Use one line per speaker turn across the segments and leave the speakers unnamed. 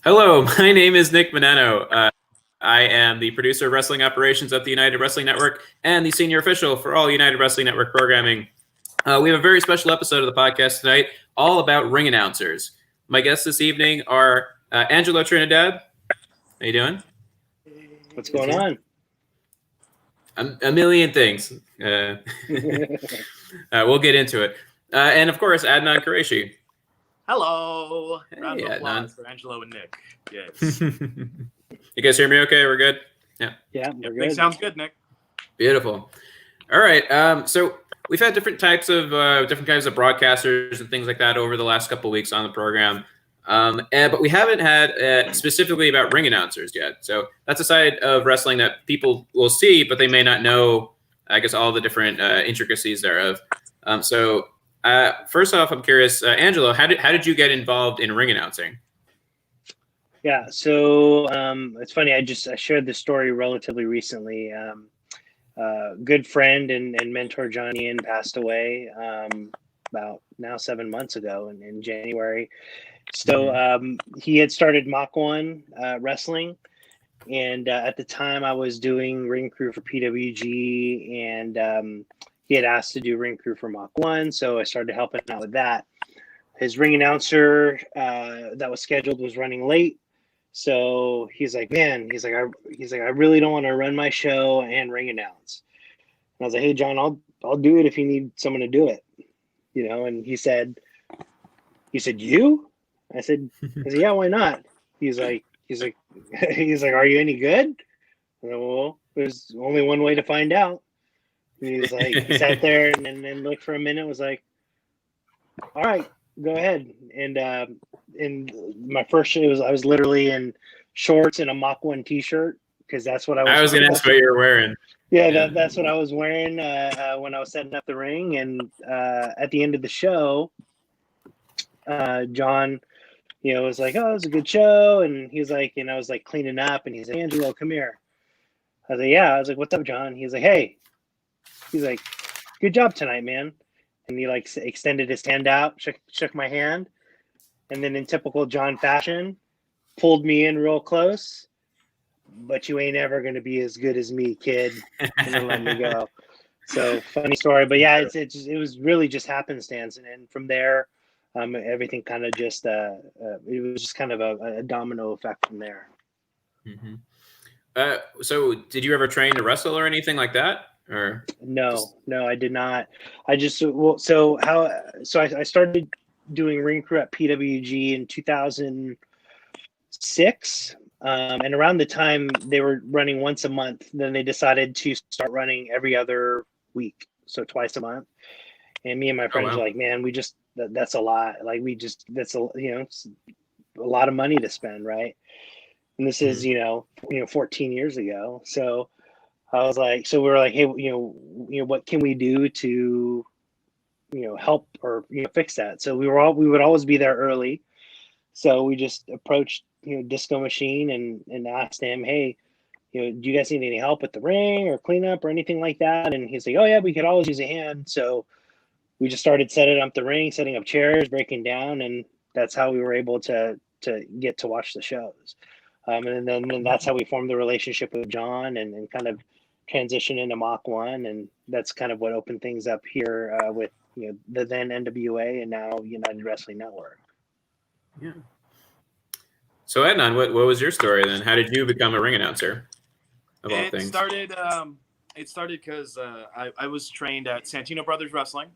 Hello, my name is Nick Manano. I am the producer of wrestling operations at the United Wrestling Network and the senior official for all United Wrestling Network programming. We have a very special episode of the podcast tonight, all about ring announcers. My guests this evening are Angelo Trinidad. How you doing?
What's going on?
A million things. We'll get into it. And of course, Adnan Kureishy.
Hello.
Hey,
Round of applause
Adnan.
for Angelo and Nick. Yes.
You guys hear me okay? We're good?
Yeah, we're
Everything
good.
sounds good, Nick.
Beautiful. All right. So we've had different kinds of broadcasters and things like that over the last couple of weeks on the program. But we haven't had specifically about ring announcers yet. So that's a side of wrestling that people will see, but they may not know, I guess, all the different intricacies thereof. First off, I'm curious, Angelo, how did you get involved in ring announcing?
Yeah, so it's funny. I shared this story relatively recently. Good friend and mentor John Ian passed away about now 7 months ago in January. So he had started Mach 1 wrestling, and at the time I was doing ring crew for PWG, and he had asked to do ring crew for Mach 1, so I started helping out with that. His ring announcer that was scheduled was running late. So he's like, I really don't want to run my show and ring announce. And I was like, hey, John, I'll do it if you need someone to do it, And he said, you? I said, yeah, why not? He's like, are you any good? I said, well, there's only one way to find out. And he was like, he sat there and then looked for a minute, was like, all right, go ahead. And in my first show, I was literally in shorts and a Mach 1 t-shirt, because that's what I was going to
ask what you're wearing.
Yeah, that's what I was wearing when I was setting up the ring. And at the end of the show, John, was like, oh, it was a good show. And he was like, I was like cleaning up, and he's like, Angelo, come here. I was like, yeah. I was like, what's up, John? He's like, hey. He's like, good job tonight, man. And he like extended his hand out, shook my hand, and then in typical John fashion, pulled me in real close. But you ain't ever going to be as good as me, kid. And then let me go. So funny story, but yeah, it was really just happenstance, and from there, everything kind of just it was just kind of a domino effect from there.
Mm-hmm. So did you ever train to wrestle or anything like that? Or
no, I did not. I started doing ring crew at PWG in 2006, and around the time they were running once a month, then they decided to start running every other week, so twice a month. And me and my friends were like, man, that's a lot. Like that's a lot of money to spend, right? And this is 14 years ago, so. I was like, so we were like, hey, what can we do to, help or fix that? So we would always be there early. So we just approached, Disco Machine and asked him, hey, do you guys need any help with the ring or cleanup or anything like that? And he's like, oh yeah, we could always use a hand. So we just started setting up the ring, setting up chairs, breaking down, and that's how we were able to get to watch the shows. And then that's how we formed the relationship with John and kind of transition into Mach 1, and that's kind of what opened things up here with the then NWA and now United Wrestling Network.
Yeah. So Adnan, what was your story then? How did you become a ring announcer? Of all things,
it started because I was trained at Santino Brothers Wrestling.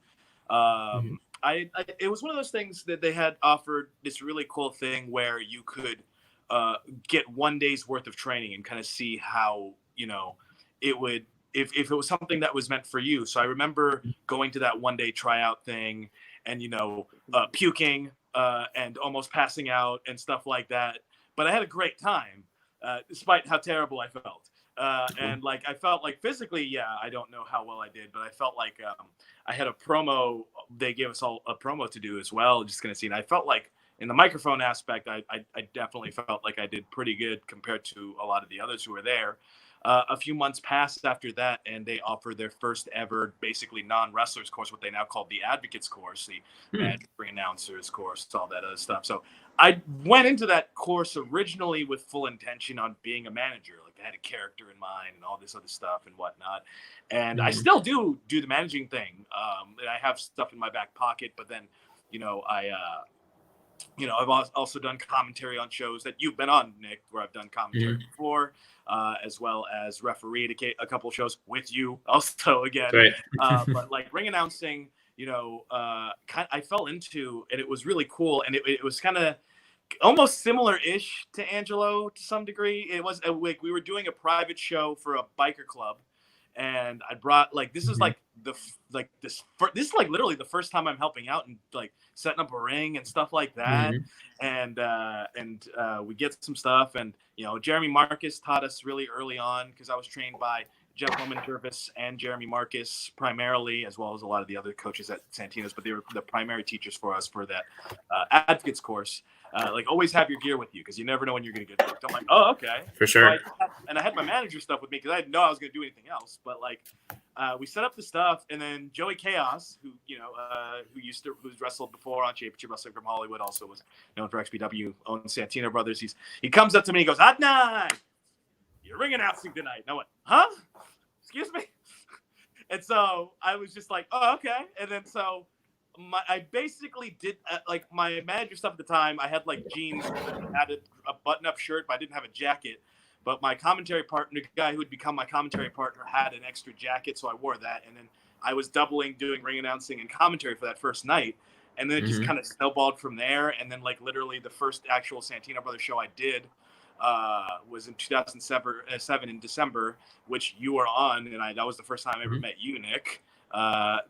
It was one of those things that they had offered this really cool thing where you could get 1 day's worth of training and kind of see how it would, if it was something that was meant for you. So I remember going to that 1 day tryout thing and, puking and almost passing out and stuff like that. But I had a great time, despite how terrible I felt. And like, I felt like physically, I don't know how well I did, but I felt like I had a promo. They gave us all a promo to do as well. Just going to see. And I felt like in the microphone aspect, I definitely felt like I did pretty good compared to a lot of the others who were there. A few months passed after that, and they offered their first ever, basically non-wrestlers course, what they now call the Advocates course, the Magic Ring Announcers course, all that other stuff. So I went into that course originally with full intention on being a manager. Like I had a character in mind and all this other stuff and whatnot. And I still do the managing thing. And I have stuff in my back pocket, but then, I've also done commentary on shows that you've been on, Nick, where I've done commentary before, as well as refereed a couple of shows with you also again.
Right.
But like ring announcing, I fell into, and it was really cool. And it was kind of almost similar-ish to Angelo to some degree. It was we were doing a private show for a biker club. And I brought this is this is like literally the first time I'm helping out and like setting up a ring and stuff like that. And we get some stuff, and Jeremy Marcus taught us really early on, because I was trained by Jeff Holman Jervis and Jeremy Marcus primarily, as well as a lot of the other coaches at Santino's, but they were the primary teachers for us for that Advocates course. Always have your gear with you, because you never know when you're going to get booked. I'm like, oh, okay.
For sure.
So I had my manager stuff with me, because I didn't know I was going to do anything else. But we set up the stuff, and then Joey Chaos, who who's wrestled before on Championship Wrestling from Hollywood, also was known for XPW, owns Santino Brothers. He comes up to me and goes, Adnan, you're ring announcing tonight. And I went, huh? Excuse me? And so I was just like, oh, okay. And then so I basically did my manager stuff at the time. I had jeans, had a button-up shirt, but I didn't have a jacket. But my commentary partner, the guy who would become my commentary partner, had an extra jacket, so I wore that. And then I was doubling, doing ring announcing and commentary for that first night. And then it just kind of snowballed from there. And then literally the first actual Santino Brothers show I did was in 2007 in December, which you were on, and that was the first time I ever met you, Nick.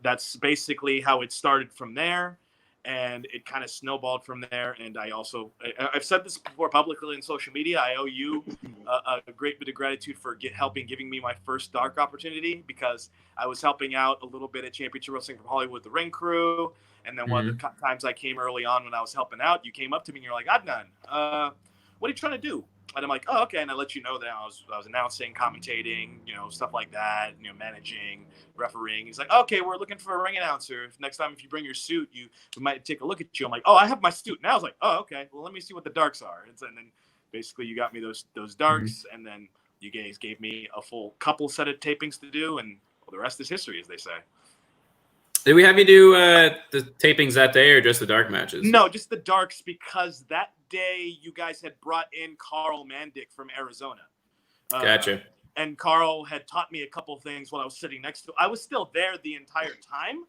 That's basically how it started from there, and it kind of snowballed from there. And I've said this before publicly in social media, I owe you a great bit of gratitude for giving me my first dark opportunity, because I was helping out a little bit at Championship Wrestling from Hollywood, the ring crew. And then one of the times I came early on when I was helping out, you came up to me and you're like, Adnan, what are you trying to do? And I'm like, oh, okay. And I let you know that I was announcing, commentating, stuff like that, managing, refereeing. He's like, okay, we're looking for a ring announcer. Next time, if you bring your suit, we might take a look at you. I'm like, oh, I have my suit. And I was like, oh, okay. Well, let me see what the darks are. And then basically you got me those darks. And then you guys gave me a full couple set of tapings to do. And the rest is history, as they say.
Did we have you do the tapings that day, or just the dark matches?
No, just the darks, because that day you guys had brought in Carl Mandick from Arizona.
Gotcha.
And Carl had taught me a couple things while I was sitting next to him. I was still there the entire time,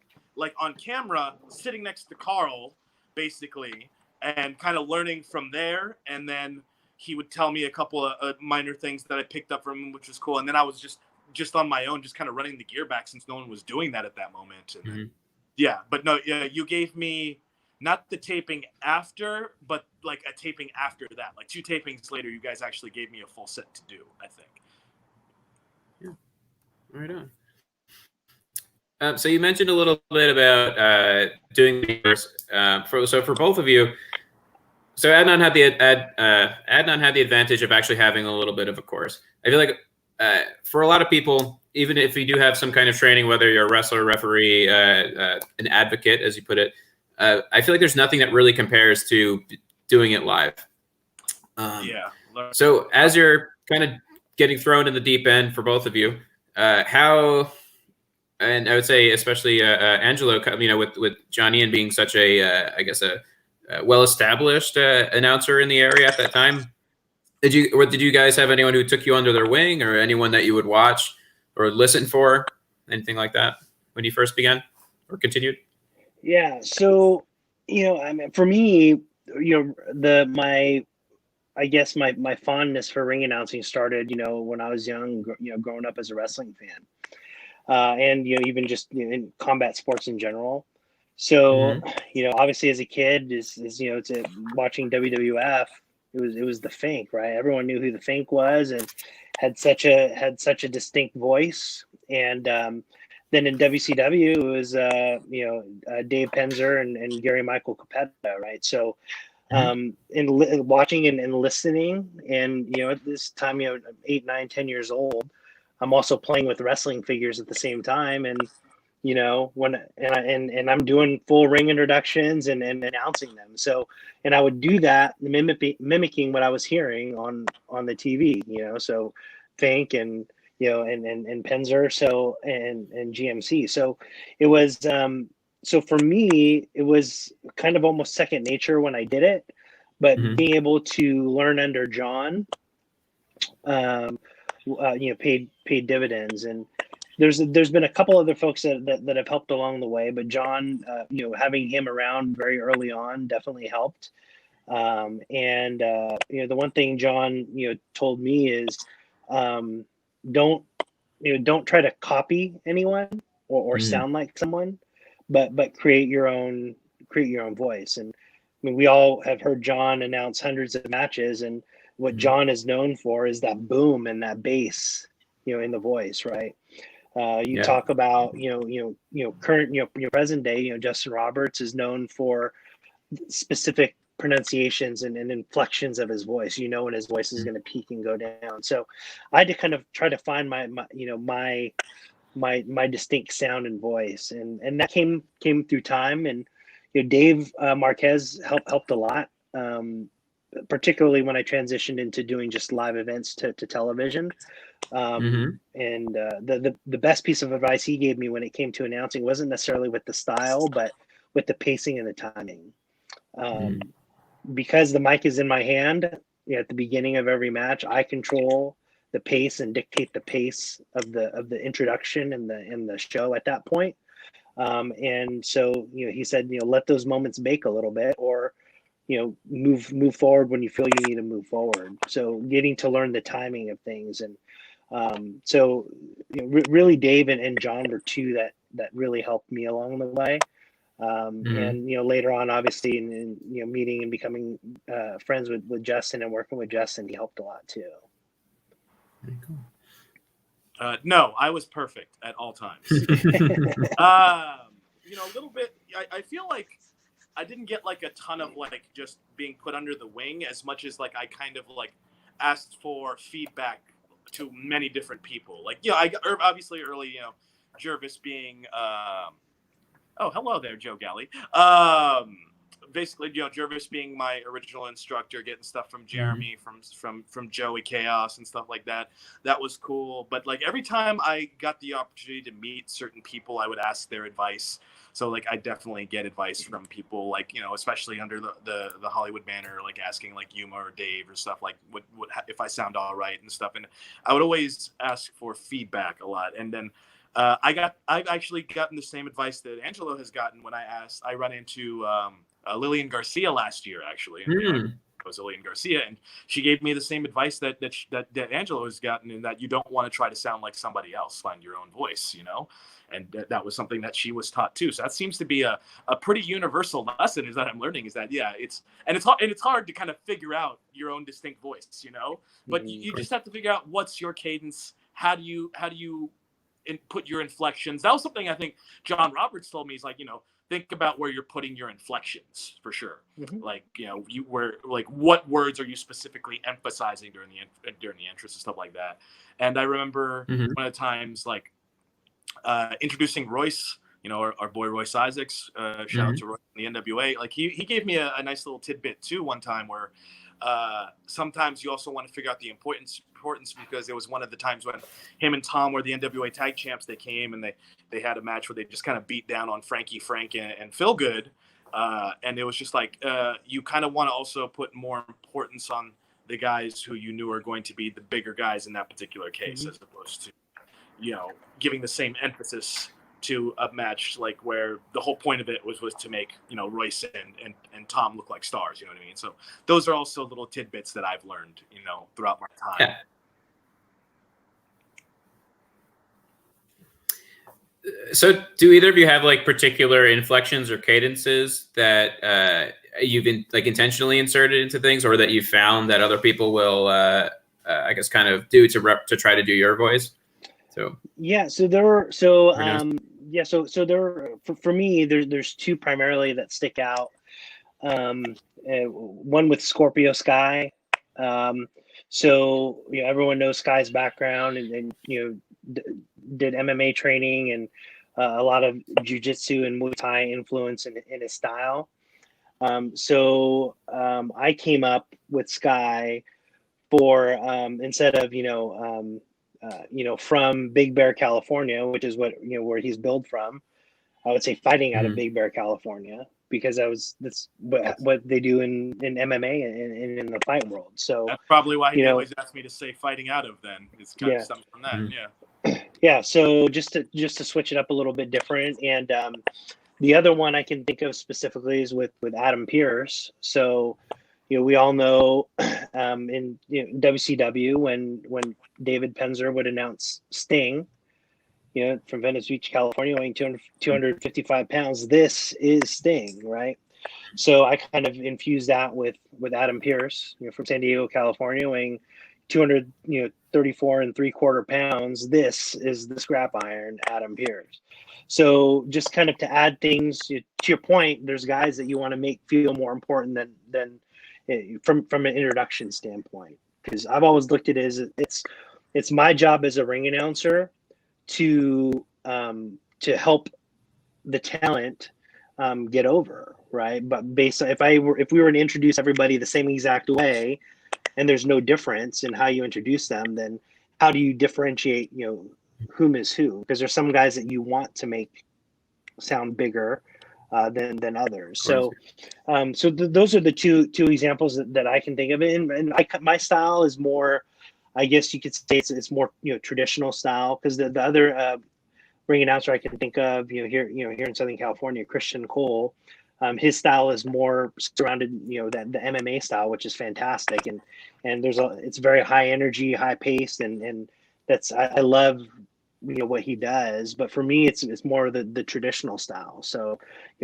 on camera, sitting next to Carl, basically, and kind of learning from there. And then he would tell me a couple of minor things that I picked up from him, which was cool. And then I was just on my own, just kind of running the gear back, since no one was doing that at that moment. And you gave me not the taping after, but a taping after that. 2 tapings later, you guys actually gave me a full set to do, I think.
Yeah. Right on. So you mentioned a little bit about doing the course. For both of you, so Adnan had the advantage of actually having a little bit of a course. I feel like for a lot of people, even if you do have some kind of training, whether you're a wrestler, referee, an advocate, as you put it, I feel like there's nothing that really compares to doing it live. So as you're kind of getting thrown in the deep end for both of you, how, and I would say especially Angelo, with Johnny and being such a well-established announcer in the area at that time, did you guys have anyone who took you under their wing, or anyone that you would watch or listen for, anything like that when you first began or continued?
Yeah. So, for me, my fondness for ring announcing started, when I was young, growing up as a wrestling fan, and, even just in combat sports in general. So, obviously as a kid watching WWF, it was the Fink, right? Everyone knew who the Fink was, and had such a distinct voice. And then in WCW, it was Dave Penzer and Gary Michael Capetta, right? So watching and listening. And, at this time, 8, 9, 10 years old, I'm also playing with wrestling figures at the same time. And, and I'm doing full ring introductions and announcing them. So, and I would do that mimicking what I was hearing on the TV, so Fink and, and Penzer, so, and GMC. So it was, so for me, it was kind of almost second nature when I did it, but being able to learn under John, paid dividends. And there's been a couple other folks that have helped along the way, but John, having him around very early on definitely helped. The one thing John, told me is, don't try to copy anyone or sound like someone, but create your own voice. And I mean, we all have heard John announce hundreds of matches, and what John is known for is that boom and that bass, in the voice, right? Talk about, current, your present day, Justin Roberts is known for specific pronunciations and inflections of his voice, when his voice is going to peak and go down. So I had to kind of try to find my distinct sound and voice. And that came through time. And, Dave Marquez helped a lot. Particularly when I transitioned into doing just live events to television. And the best piece of advice he gave me when it came to announcing wasn't necessarily with the style, but with the pacing and the timing. Because the mic is in my hand at the beginning of every match, I control the pace and dictate the pace of the introduction and the show at that point. And so, he said, let those moments bake a little bit, or move forward when you feel you need to move forward. So getting to learn the timing of things. And really Dave and John were two that really helped me along the way. And, later on, obviously, in meeting and becoming friends with Justin and working with Justin, he helped a lot too.
Very cool.
No, I was perfect at all times. A little bit, I feel like I didn't get like a ton of like just being put under the wing as much as like I kind of like asked for feedback to many different people. Like, I obviously early, Jervis being, oh, hello there, Joe Galley. Basically, Jervis being my original instructor, getting stuff from Jeremy, from Joey Chaos and stuff like that. That was cool. But like every time I got the opportunity to meet certain people, I would ask their advice. So like I definitely get advice from people like, especially under the Hollywood banner, like asking like Yuma or Dave or stuff like what if I sound all right and stuff. And I would always ask for feedback a lot. And then I've actually gotten the same advice that Angelo has gotten when I run into Lillian Garcia last year, actually. It was Lillian Garcia, and she gave me the same advice that Angelo has gotten, in that you don't want to try to sound like somebody else, find your own voice, and that was something that she was taught too. So that seems to be a pretty universal lesson, is that I'm learning, is that it's hard to kind of figure out your own distinct voice, but you just have to figure out what's your cadence. How do you put your inflections? That was something I think John Roberts told me. He's like, think about where you're putting your inflections for sure. Like, what words are you specifically emphasizing during the entrance and stuff like that. And I remember one of the times, like, introducing Royce, our boy Royce Isaacs, shout out to Royce in the NWA. Like he gave me a nice little tidbit too one time, where sometimes you also want to figure out the importance, because it was one of the times when him and Tom were the NWA tag champs. They came and they had a match where they just kind of beat down on Frank and Phil Good. And it was just like, you kind of want to also put more importance on the guys who you knew are going to be the bigger guys in that particular case, as opposed to, giving the same emphasis to a match like where the whole point of it was to make Royce and Tom look like stars. You know what I mean? So those are also little tidbits that I've learned throughout my time.
Yeah. So do either of you have like particular inflections or cadences that you've intentionally inserted into things, or that you found that other people will I guess kind of do to try to do your voice? So for me, there's two primarily that stick out.
one with Scorpio Sky. So everyone knows Sky's background, and did MMA training and a lot of jiu-jitsu and Muay Thai influence in his style. So I came up with Sky for instead of from Big Bear, California, which is where he's billed from. I would say fighting out of Big Bear, California, because that's what they do in MMA and in the fight world. So
that's probably why he always asked me to say fighting out of. Then it's kind of stems from that.
Yeah. So just to switch it up a little bit different, and the other one I can think of specifically is with Adam Pearce. So we all know in WCW when David Penzer would announce Sting, from Venice Beach, California, weighing 255 pounds. This is Sting, right? So I kind of infused that with Adam Pearce, from San Diego, California, weighing 234 and 3/4 pounds. This is the scrap iron Adam Pearce. So just kind of to add things to your point, there's guys that you want to make feel more important than from an introduction standpoint, because I've always looked at it as it's my job as a ring announcer to help the talent get over, right? But based on if we were to introduce everybody the same exact way, and there's no difference in how you introduce them, then how do you differentiate whom is who? Because there's some guys that you want to make sound bigger than others. So those are the two examples that I can think of. And my style is more, I guess you could say it's more traditional style, because the other ring announcer I can think of here in Southern California, Christian Cole, his style is more surrounded the MMA style, which is fantastic, and it's very high energy, high paced, and that's I love what he does. But for me, it's more the traditional style. So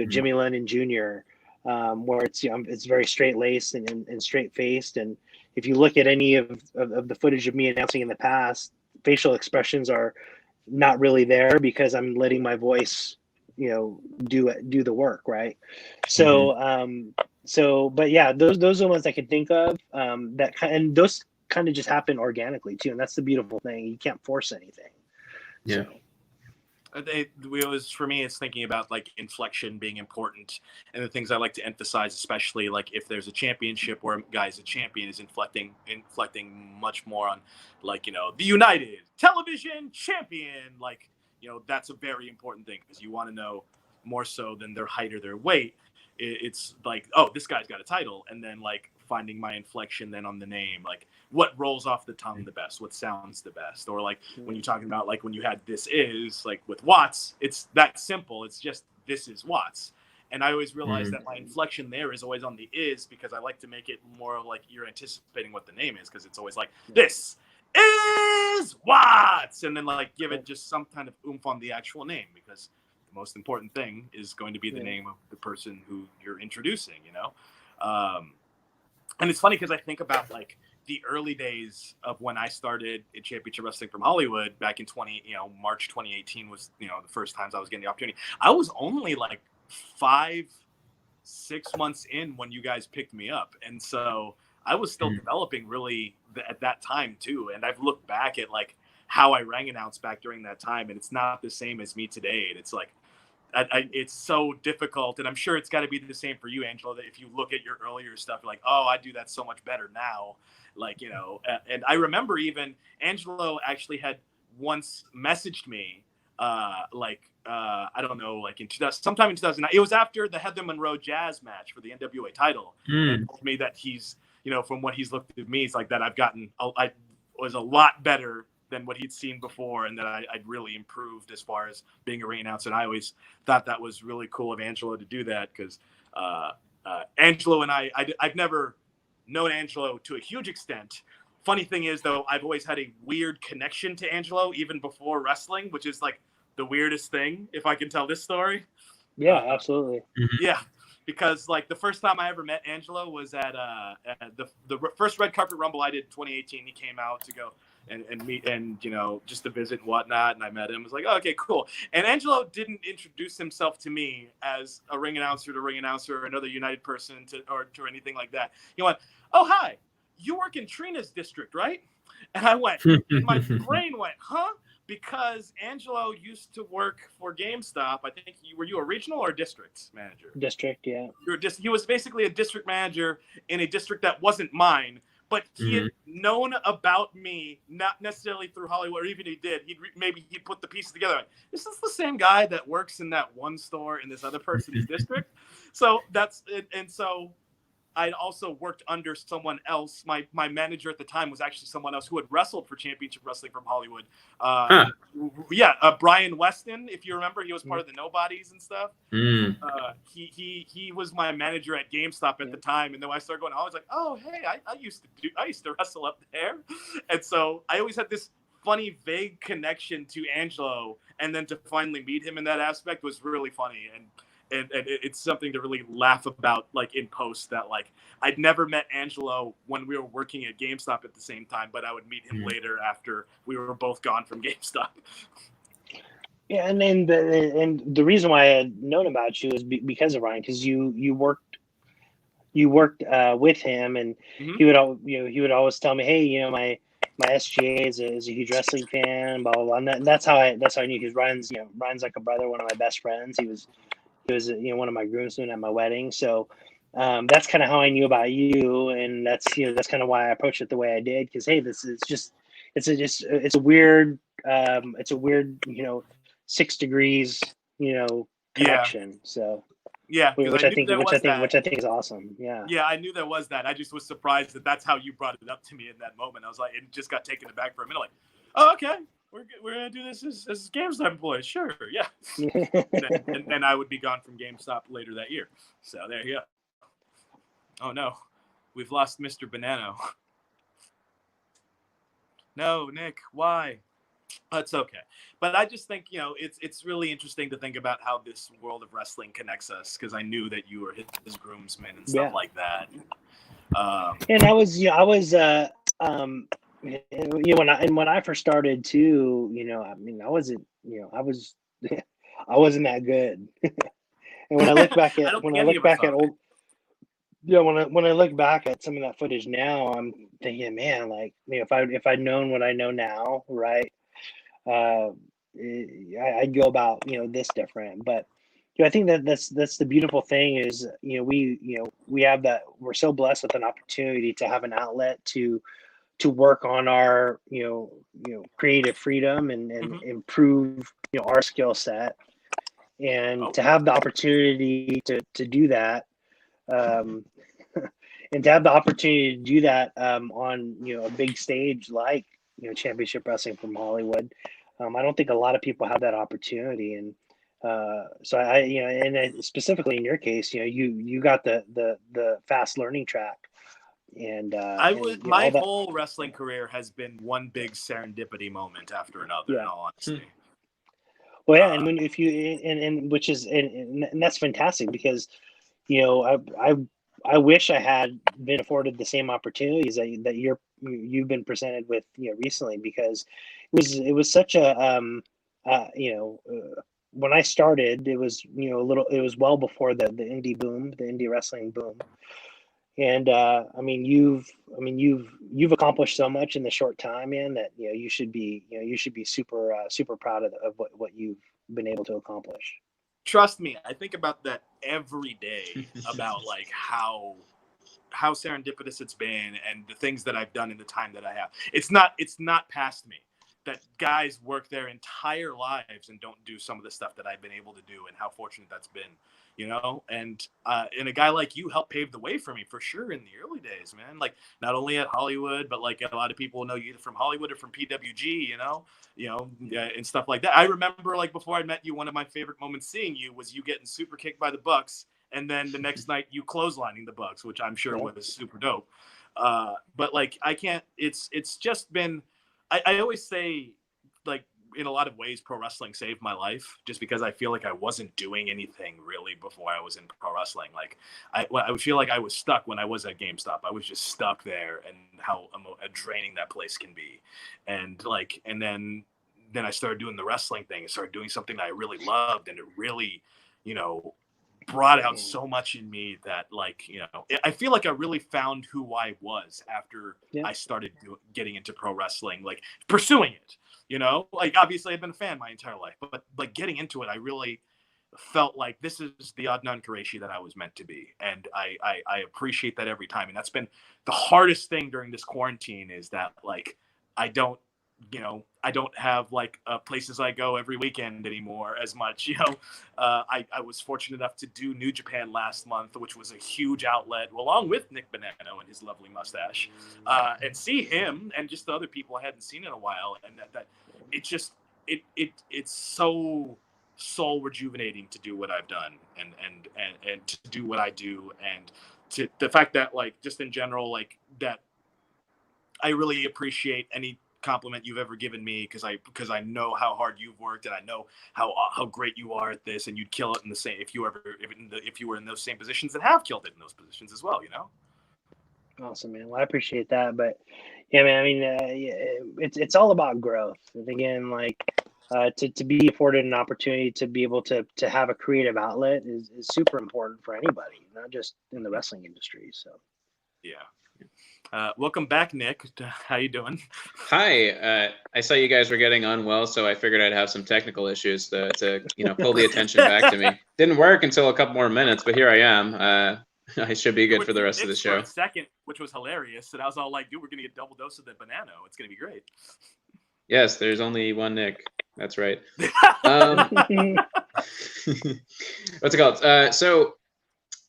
Jimmy Lennon Jr., where it's very straight laced and straight faced. And if you look at any of the footage of me announcing in the past, facial expressions are not really there, because I'm letting my voice do the work, right? So but yeah, those are the ones I can think of, and those kind of just happen organically too, and that's the beautiful thing. You can't force anything.
Yeah.
For me, it's thinking about like inflection being important, and the things I like to emphasize, especially like if there's a championship where a guy's a champion, is inflecting much more on like the United Television Champion, like that's a very important thing, because you want to know more so than their height or their weight. It's like, oh, this guy's got a title, and then like finding my inflection then on the name, like what rolls off the tongue the best, what sounds the best. Or like when you're talking about like when you had This Is, like with Watts, it's that simple. It's just This Is Watts. And I always realize that my inflection there is always on the is, because I like to make it more like you're anticipating what the name is, because it's always like, this is Watts, and then like give it just some kind of oomph on the actual name, because the most important thing is going to be the name of the person who you're introducing, and it's funny because I think about like the early days of when I started in Championship Wrestling from Hollywood back in March 2018 was the first times I was getting the opportunity. I was only like 5-6 months in when you guys picked me up, and so I was still developing really at that time too. And I've looked back at like how I ring announced back during that time, and it's not the same as me today. And it's like it's so difficult, and I'm sure it's got to be the same for you, Angelo, that if you look at your earlier stuff, you're like, oh, I do that so much better now, like and I remember even Angelo actually had once messaged me I don't know, like sometime in 2009, it was after the Heather Monroe Jazz match for the NWA title, and told me that he's from what he's looked at me, it's like that I was a lot better than what he'd seen before, and that I'd really improved as far as being a ring announcer. And I always thought that was really cool of Angelo to do that, because Angelo and I've never known Angelo to a huge extent. Funny thing is, though, I've always had a weird connection to Angelo even before wrestling, which is like the weirdest thing, if I can tell this story.
Yeah, absolutely.
Yeah, because like the first time I ever met Angelo was at the first Red Carpet Rumble I did in 2018. He came out to go and meet and just to visit and whatnot. And I met him. I was like, oh, okay, cool. And Angelo didn't introduce himself to me as a ring announcer or another United person or anything like that. He went, oh, hi, you work in Trina's district, right? And I went, and my brain went, huh? Because Angelo used to work for GameStop. I think were you a regional or a district manager?
District, yeah.
He was basically a district manager in a district that wasn't mine, but he had known about me, not necessarily through Hollywood, or even if he did, maybe he'd put the pieces together. Like, this is the same guy that works in that one store in this other person's district. So that's it. And so I'd also worked under someone else. My manager at the time was actually someone else who had wrestled for Championship Wrestling from Hollywood. Brian Weston, if you remember, he was part of the Nobodies and stuff. He was my manager at GameStop at the time, and then when I started going, I was like, oh hey, I used to wrestle up there, and so I always had this funny vague connection to Angelo, and then to finally meet him in that aspect was really funny. And it's something to really laugh about, like in post, that like I'd never met Angelo when we were working at GameStop at the same time, but I would meet him later after we were both gone from GameStop.
Yeah, and then the reason why I had known about you is because of Ryan, because you worked with him, and he would always tell me, hey, my SGA is a huge wrestling fan, blah blah blah. And that's how I knew, because Ryan's like a brother, one of my best friends. He was one of my groomsmen at my wedding. So that's kind of how I knew about you, and that's kind of why I approached it the way I did. Because hey, this is it's a weird 6 degrees connection. So which I think is awesome. Yeah,
I knew there was that. I just was surprised that that's how you brought it up to me in that moment. I was like, it just got taken aback for a minute. Like, oh, okay. We're gonna do this as GameStop employees, sure, yeah. and then I would be gone from GameStop later that year. So there you go. Oh no, we've lost Mr. Banano. No, Nick, why? That's okay. But I just think it's really interesting to think about how this world of wrestling connects us, because I knew that you were his groomsmen and stuff like that.
And when I first started too, I wasn't that good. And when I look back at when I look back at some of that footage now, I'm thinking, man, like, if I'd known what I know now, right, I'd go about this different. But I think that's the beautiful thing is we have that, we're so blessed with an opportunity to have an outlet to work on our creative freedom and improve our skill set, and to have the opportunity to do that, and to have the opportunity to do that on a big stage like Championship Wrestling from Hollywood. I don't think a lot of people have that opportunity, and so and specifically in your case, you got the fast learning track. And
my whole wrestling career has been one big serendipity moment after another. In all honesty.
Well, yeah, and which is that's fantastic, because I wish I had been afforded the same opportunities that you've been presented with recently, because it was such a when I started, it was it was well before the indie boom, the indie wrestling boom. And you've accomplished so much in the short time, man, that you should be super proud of what you've been able to accomplish.
Trust me, I think about that every day, about like how serendipitous it's been, and the things that I've done in the time that I have. It's not past me that guys work their entire lives and don't do some of the stuff that I've been able to do, and how fortunate that's been. And a guy like you helped pave the way for me, for sure, in the early days, man. Like, not only at Hollywood, but like a lot of people know you either from Hollywood or from PWG, and stuff like that. I remember, like, before I met you, one of my favorite moments seeing you was you getting super kicked by the Bucks, and then the next night you clotheslining the Bucks, which I'm sure was super dope. But like, I can't. It's just been. I always say, like, in a lot of ways, pro wrestling saved my life, just because I feel like I wasn't doing anything really before I was in pro wrestling. Like I would feel like I was stuck when I was at GameStop. I was just stuck there, and how draining that place can be. And then I started doing the wrestling thing, and started doing something that I really loved, and it really, brought out so much in me that, like, I feel like I really found who I was after I started getting into pro wrestling, like pursuing it. Like, obviously I've been a fan my entire life, but like getting into it, I really felt like this is the Adnan Kureishy that I was meant to be. And I appreciate that every time. And that's been the hardest thing during this quarantine, is that, like, I don't have like places I go every weekend anymore as much. I was fortunate enough to do New Japan last month, which was a huge outlet, along with Nick Bonanno and his lovely mustache, and see him and just the other people I hadn't seen in a while. And that it's so soul rejuvenating to do what I've done and to do what I do, and to the fact that, like, just in general, like, that I really appreciate any compliment you've ever given me, because I know how hard you've worked, and I know how great you are at this, and you'd kill it in the same if you were in those same positions, and have killed it in those positions as well.
Awesome, man. Well, I appreciate that, but yeah, man. I mean, it's all about growth. And again, like, to be afforded an opportunity to be able to have a creative outlet is super important for anybody, not just in the wrestling industry. So,
yeah. Welcome back, Nick. How you doing?
Hi. I saw you guys were getting on well, so I figured I'd have some technical issues to pull the attention back to me. Didn't work until a couple more minutes, but here I am. I should be good for the rest of the show.
For a second, which was hilarious, and I was all like, "Dude, we're gonna get a double dose of the Bonanno. It's gonna be great."
Yes, there's only one Nick. That's right. What's it called? So,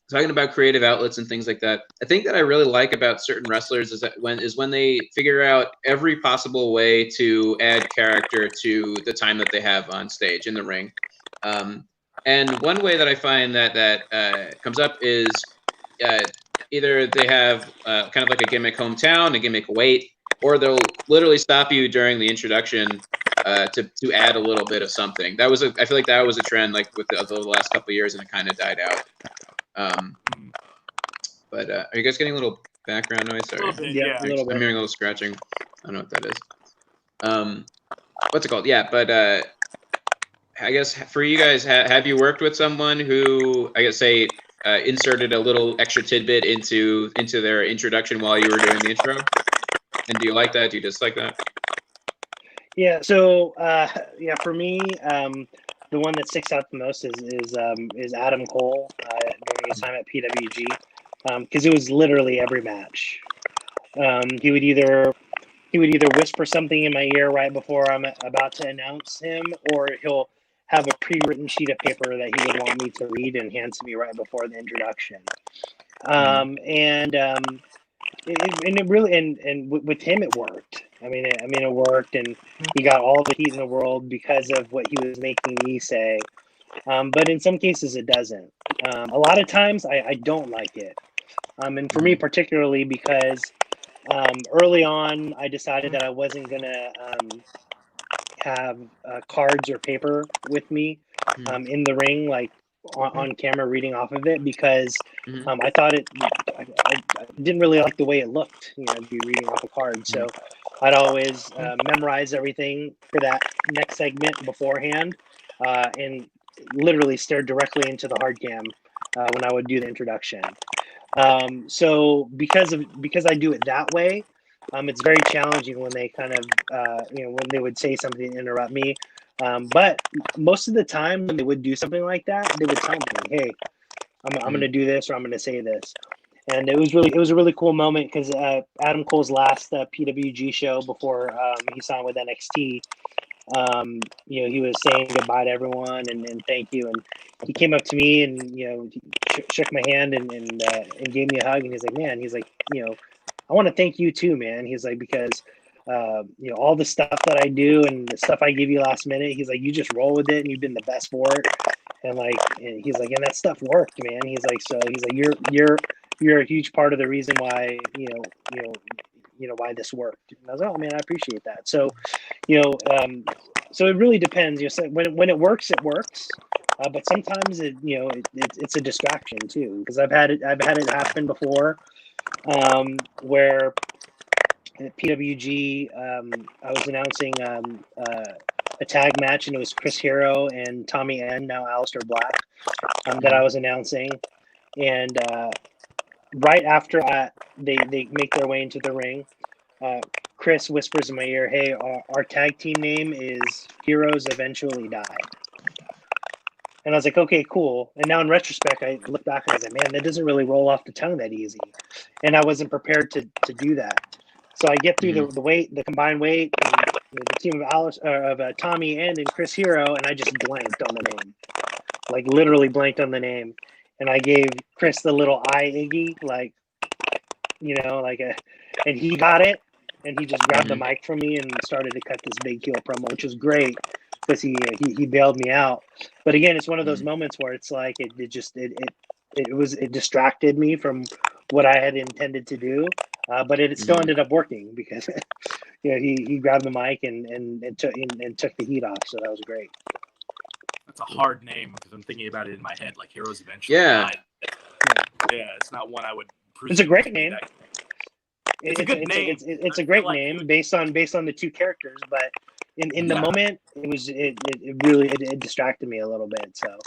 talking about creative outlets and things like that, I think that I really like about certain wrestlers is when they figure out every possible way to add character to the time that they have on stage in the ring. And one way that I find that comes up is either they have kind of like a gimmick hometown, a gimmick weight, or they'll literally stop you during the introduction to add a little bit of something. I feel like that was a trend, like with the last couple of years, and it kind of died out. But are you guys getting a little background noise? Sorry.
Yeah, a little bit.
I'm hearing a little scratching. I don't know what that is. What's it called? Yeah, but I guess for you guys, have you worked with someone who, I guess, say, inserted a little extra tidbit into their introduction while you were doing the intro? And do you like that? Do you dislike that?
Yeah. So, for me, the one that sticks out the most is Adam Cole during his time at PWG, because it was literally every match. He would either whisper something in my ear right before I'm about to announce him, or he'll have a pre-written sheet of paper that he would want me to read and hand to me right before the introduction. It really, and with him it worked. I mean it worked, and he got all the heat in the world because of what he was making me say. But in some cases it doesn't. A lot of times I don't like it. And for me particularly, because early on I decided that I wasn't gonna have cards or paper with me in the ring, like on camera reading off of it, because I thought I didn't really like the way it looked, to be reading off a card. So I'd always memorize everything for that next segment beforehand, and literally stare directly into the hard cam when I would do the introduction. So because I do it that way, it's very challenging when they kind of when they would say something to interrupt me. But most of the time when they would do something like that, they would tell me, "Hey, I'm going to do this, or I'm going to say this." And it was a really cool moment, because Adam Cole's last PWG show before he signed with NXT, he was saying goodbye to everyone and thank you, and he came up to me and he shook my hand and gave me a hug, and he's like, "Man," he's like, "I want to thank you too, man." He's like, "Because all the stuff that I do and the stuff I give you last minute," he's like, "you just roll with it, and you've been the best for it." And he's like, "And that stuff worked, man." He's like, "You're a huge part of the reason why why this worked." And I was like, "Oh man, I appreciate that." So, So it really depends. You know, so when it works, it works. But sometimes it's a distraction too, because I've had it happen before, where at PWG I was announcing a tag match, and it was Chris Hero and Tommy N, now Aleister Black, that I was announcing, and right after they make their way into the ring, Chris whispers in my ear, "Hey, our tag team name is Heroes Eventually Die." And I was like, "Okay, cool." And now in retrospect, I look back and I was like, "Man, that doesn't really roll off the tongue that easy." And I wasn't prepared to do that. So I get through the combined weight, and the team of Tommy and Chris Hero, and I just blanked on the name, like literally blanked on the name. And I gave Chris the little eye Iggy, like, and he got it, and he just grabbed the mic from me and started to cut this big heel promo, which was great because he bailed me out. But again, it's one of those moments where it's like it distracted me from what I had intended to do, but it still ended up working because he grabbed the mic and took the heat off, so that was great.
That's a hard name because I'm thinking about it in my head, like Heroes Eventually Die. Yeah, it's not one I would.
It's a great name.
It's a good name.
It's a great name based on the two characters, but in the moment, it really distracted me a little bit. So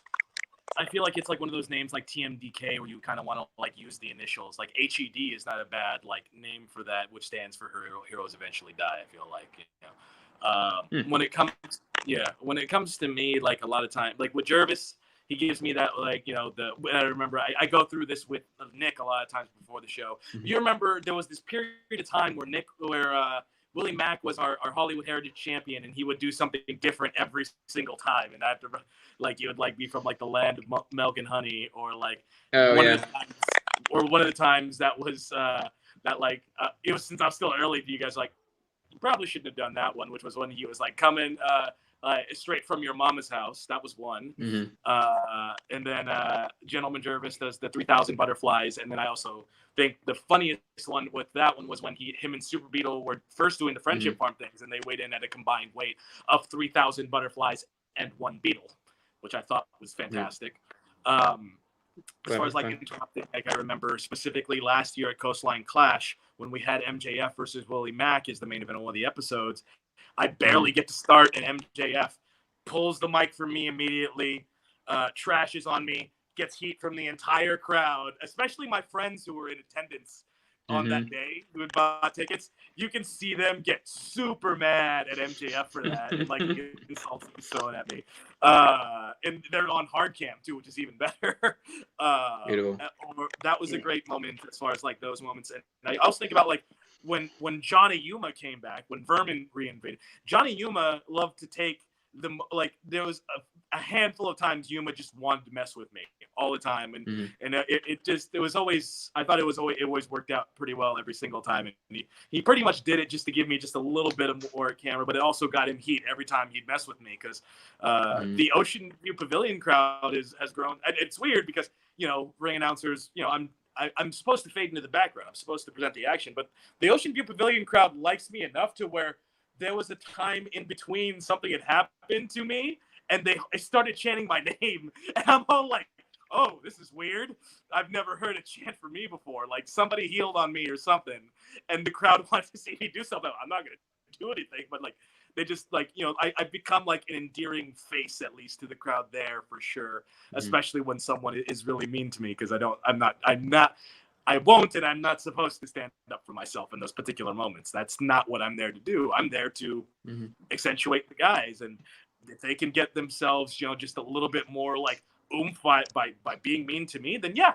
I feel like it's like one of those names like TMDK where you kind of want to like use the initials. Like HED is not a bad like name for that, which stands for Heroes Eventually Die. I feel like when it comes to me, like a lot of time, like with Jervis, he gives me that like I remember I go through this with Nick a lot of times before the show. You remember there was this period of time where Willie Mack was our Hollywood Heritage Champion, and he would do something different every single time. And after, like, he would like be from like the land of milk and honey, or like one of the times that was it was, since I was still early to you guys, like, you probably shouldn't have done that one, which was when he was like coming straight from your mama's house. That was one. And then Gentleman Jervis does the 3,000 butterflies. And then I also think the funniest one with that one was when him and Super Beetle were first doing the Friendship Farm things, and they weighed in at a combined weight of 3,000 butterflies and 1 beetle, which I thought was fantastic. As far as like interrupting, like I remember specifically last year at Coastline Clash when we had MJF versus Willie Mack as the main event of one of the episodes. I barely get to start, and MJF pulls the mic from me immediately, trashes on me, gets heat from the entire crowd, especially my friends who were in attendance on that day who had bought tickets. You can see them get super mad at MJF for that, and like insults and throwing at me. And they're on hard cam too, which is even better. That was a great moment as far as like those moments. And I also think about like when Johnny Yuma came back, when Vermin reinvaded. Johnny Yuma loved to take there was a handful of times Yuma just wanted to mess with me all the time, and it was always, I thought it always worked out pretty well every single time, and he pretty much did it just to give me just a little bit of more camera, but it also got him heat every time he'd mess with me because the Ocean View Pavilion crowd has grown. It's weird because ring announcers, I'm supposed to fade into the background. I'm supposed to present the action, but the Ocean View Pavilion crowd likes me enough to where there was a time in between something had happened to me and they started chanting my name. And I'm all like, oh, this is weird. I've never heard a chant for me before. Like somebody healed on me or something. And the crowd wanted to see me do something. I'm not going to do anything, but like, they just like, I've become like an endearing face, at least to the crowd there for sure. Especially when someone is really mean to me. Cause I won't, and I'm not supposed to stand up for myself in those particular moments. That's not what I'm there to do. I'm there to accentuate the guys. And if they can get themselves, just a little bit more like oomph by being mean to me, then yeah,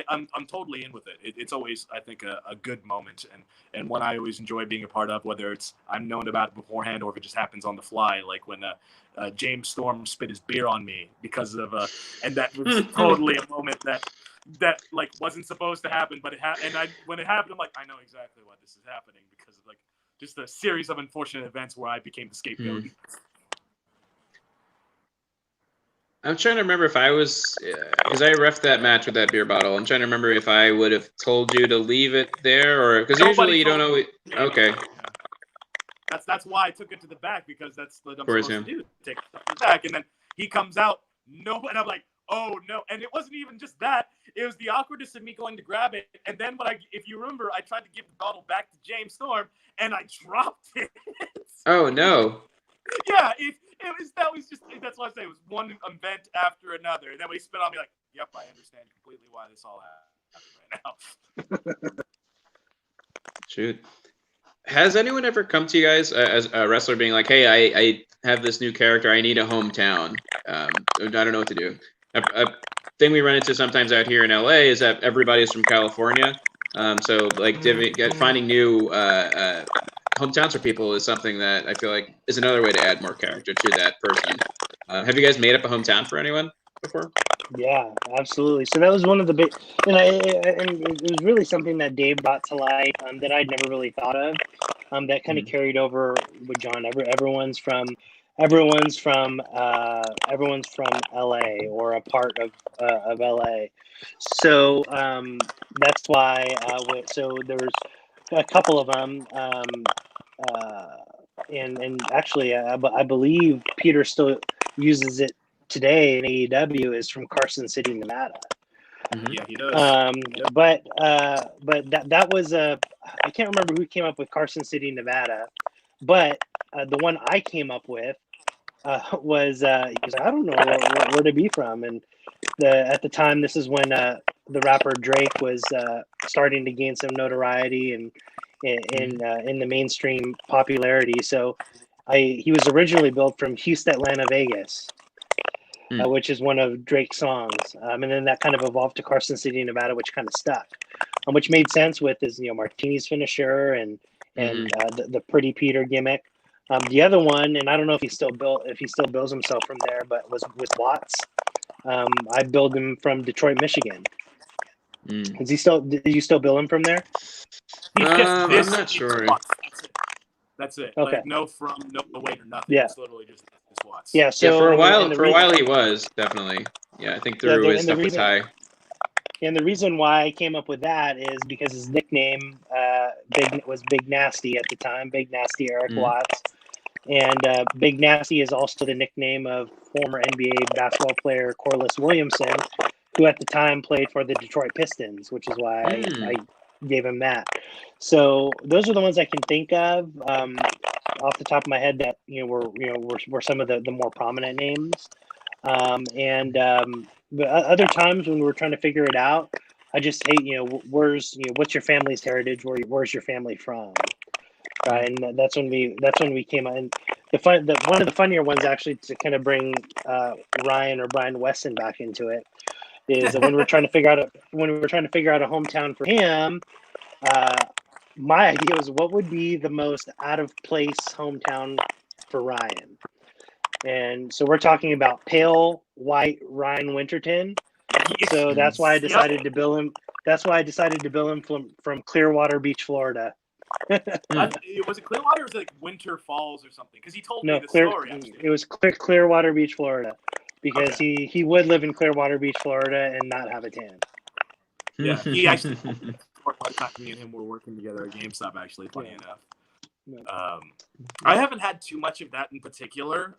I'm totally in with it. It's always, I think, a good moment and one I always enjoy being a part of, whether it's I'm known about it beforehand or if it just happens on the fly, like when James Storm spit his beer on me because of and that was totally a moment that like wasn't supposed to happen, but it happened. And when it happened, I'm like, I know exactly why this is happening because of like just a series of unfortunate events where I became the scapegoat.
I'm trying to remember if I was, because I reffed that match with that beer bottle. I'm trying to remember if I would have told you to leave it there, or because usually you don't always. Okay.
That's why I took it to the back, because that's what I'm
course,
supposed to do. Take it to the back, and then he comes out. No, and I'm like, oh no! And it wasn't even just that; it was the awkwardness of me going to grab it, and then if you remember, I tried to give the bottle back to James Storm, and I dropped it.
Oh no!
Yeah, that's why I say it was one event after another, and then when he spit on me, like, yep, I understand completely why this all happened right now.
Shoot. Has anyone ever come to you guys as a wrestler being like, hey, I have this new character. I need a hometown. I don't know what to do. A thing we run into sometimes out here in LA is that everybody's from California. So like finding new hometowns for people is something that I feel like is another way to add more character to that person. Have you guys made up a hometown for anyone before?
Yeah, absolutely. So that was one of the big, and it was really something that Dave brought to light that I'd never really thought of. That kind of carried over with John. Everyone's from LA or a part of LA. So that's why. So there was a couple of them, and actually, I believe Peter still uses it today in AEW, is from Carson City, Nevada.
Yeah, he does.
But that was I can't remember who came up with Carson City, Nevada, but the one I came up with was because I don't know where to be from, and at the time this is when the rapper Drake was starting to gain some notoriety and in the mainstream popularity. So he was originally built from Houston, Atlanta, Vegas. Which is one of Drake's songs, and then that kind of evolved to Carson City, Nevada, which kind of stuck, which made sense with his Martini's finisher and the Pretty Peter gimmick. The other one, and I don't know if he still bills himself from there, but was with Watts. I billed him from Detroit, Michigan. Did you still bill him from there?
I'm not sure.
That's it.
Okay.
Like no weight or nothing.
Yeah.
It's literally just Watts.
Yeah. So
for a while he was definitely. Yeah, I think through his stuff was high.
And the reason why I came up with that is because his nickname was Big Nasty at the time, Big Nasty Eric Watts. And Big Nasty is also the nickname of former NBA basketball player Corliss Williamson, who at the time played for the Detroit Pistons, which is why I gave him that. So those are the ones I can think of off the top of my head that were some of the more prominent names. But other times when we're trying to figure it out, I just hate what's your family's heritage? Where's your family from? Right, and that's when we came out. And one of the funnier ones actually to kind of bring Ryan or Brian Weston back into it is when we're trying to figure out a hometown for him. My idea was what would be the most out of place hometown for Ryan, and so we're talking about pale white Ryan Winterton. So that's why I decided to bill him. That's why I decided to bill him from Clearwater Beach, Florida.
Was it Clearwater or was it like Winter Falls or something? Because he told me the story. Actually.
It was Clearwater Beach, Florida, because he would live in Clearwater Beach, Florida, and not have a tan.
Yeah, he actually. Me and him were working together at GameStop. Actually, funny enough. I haven't had too much of that in particular.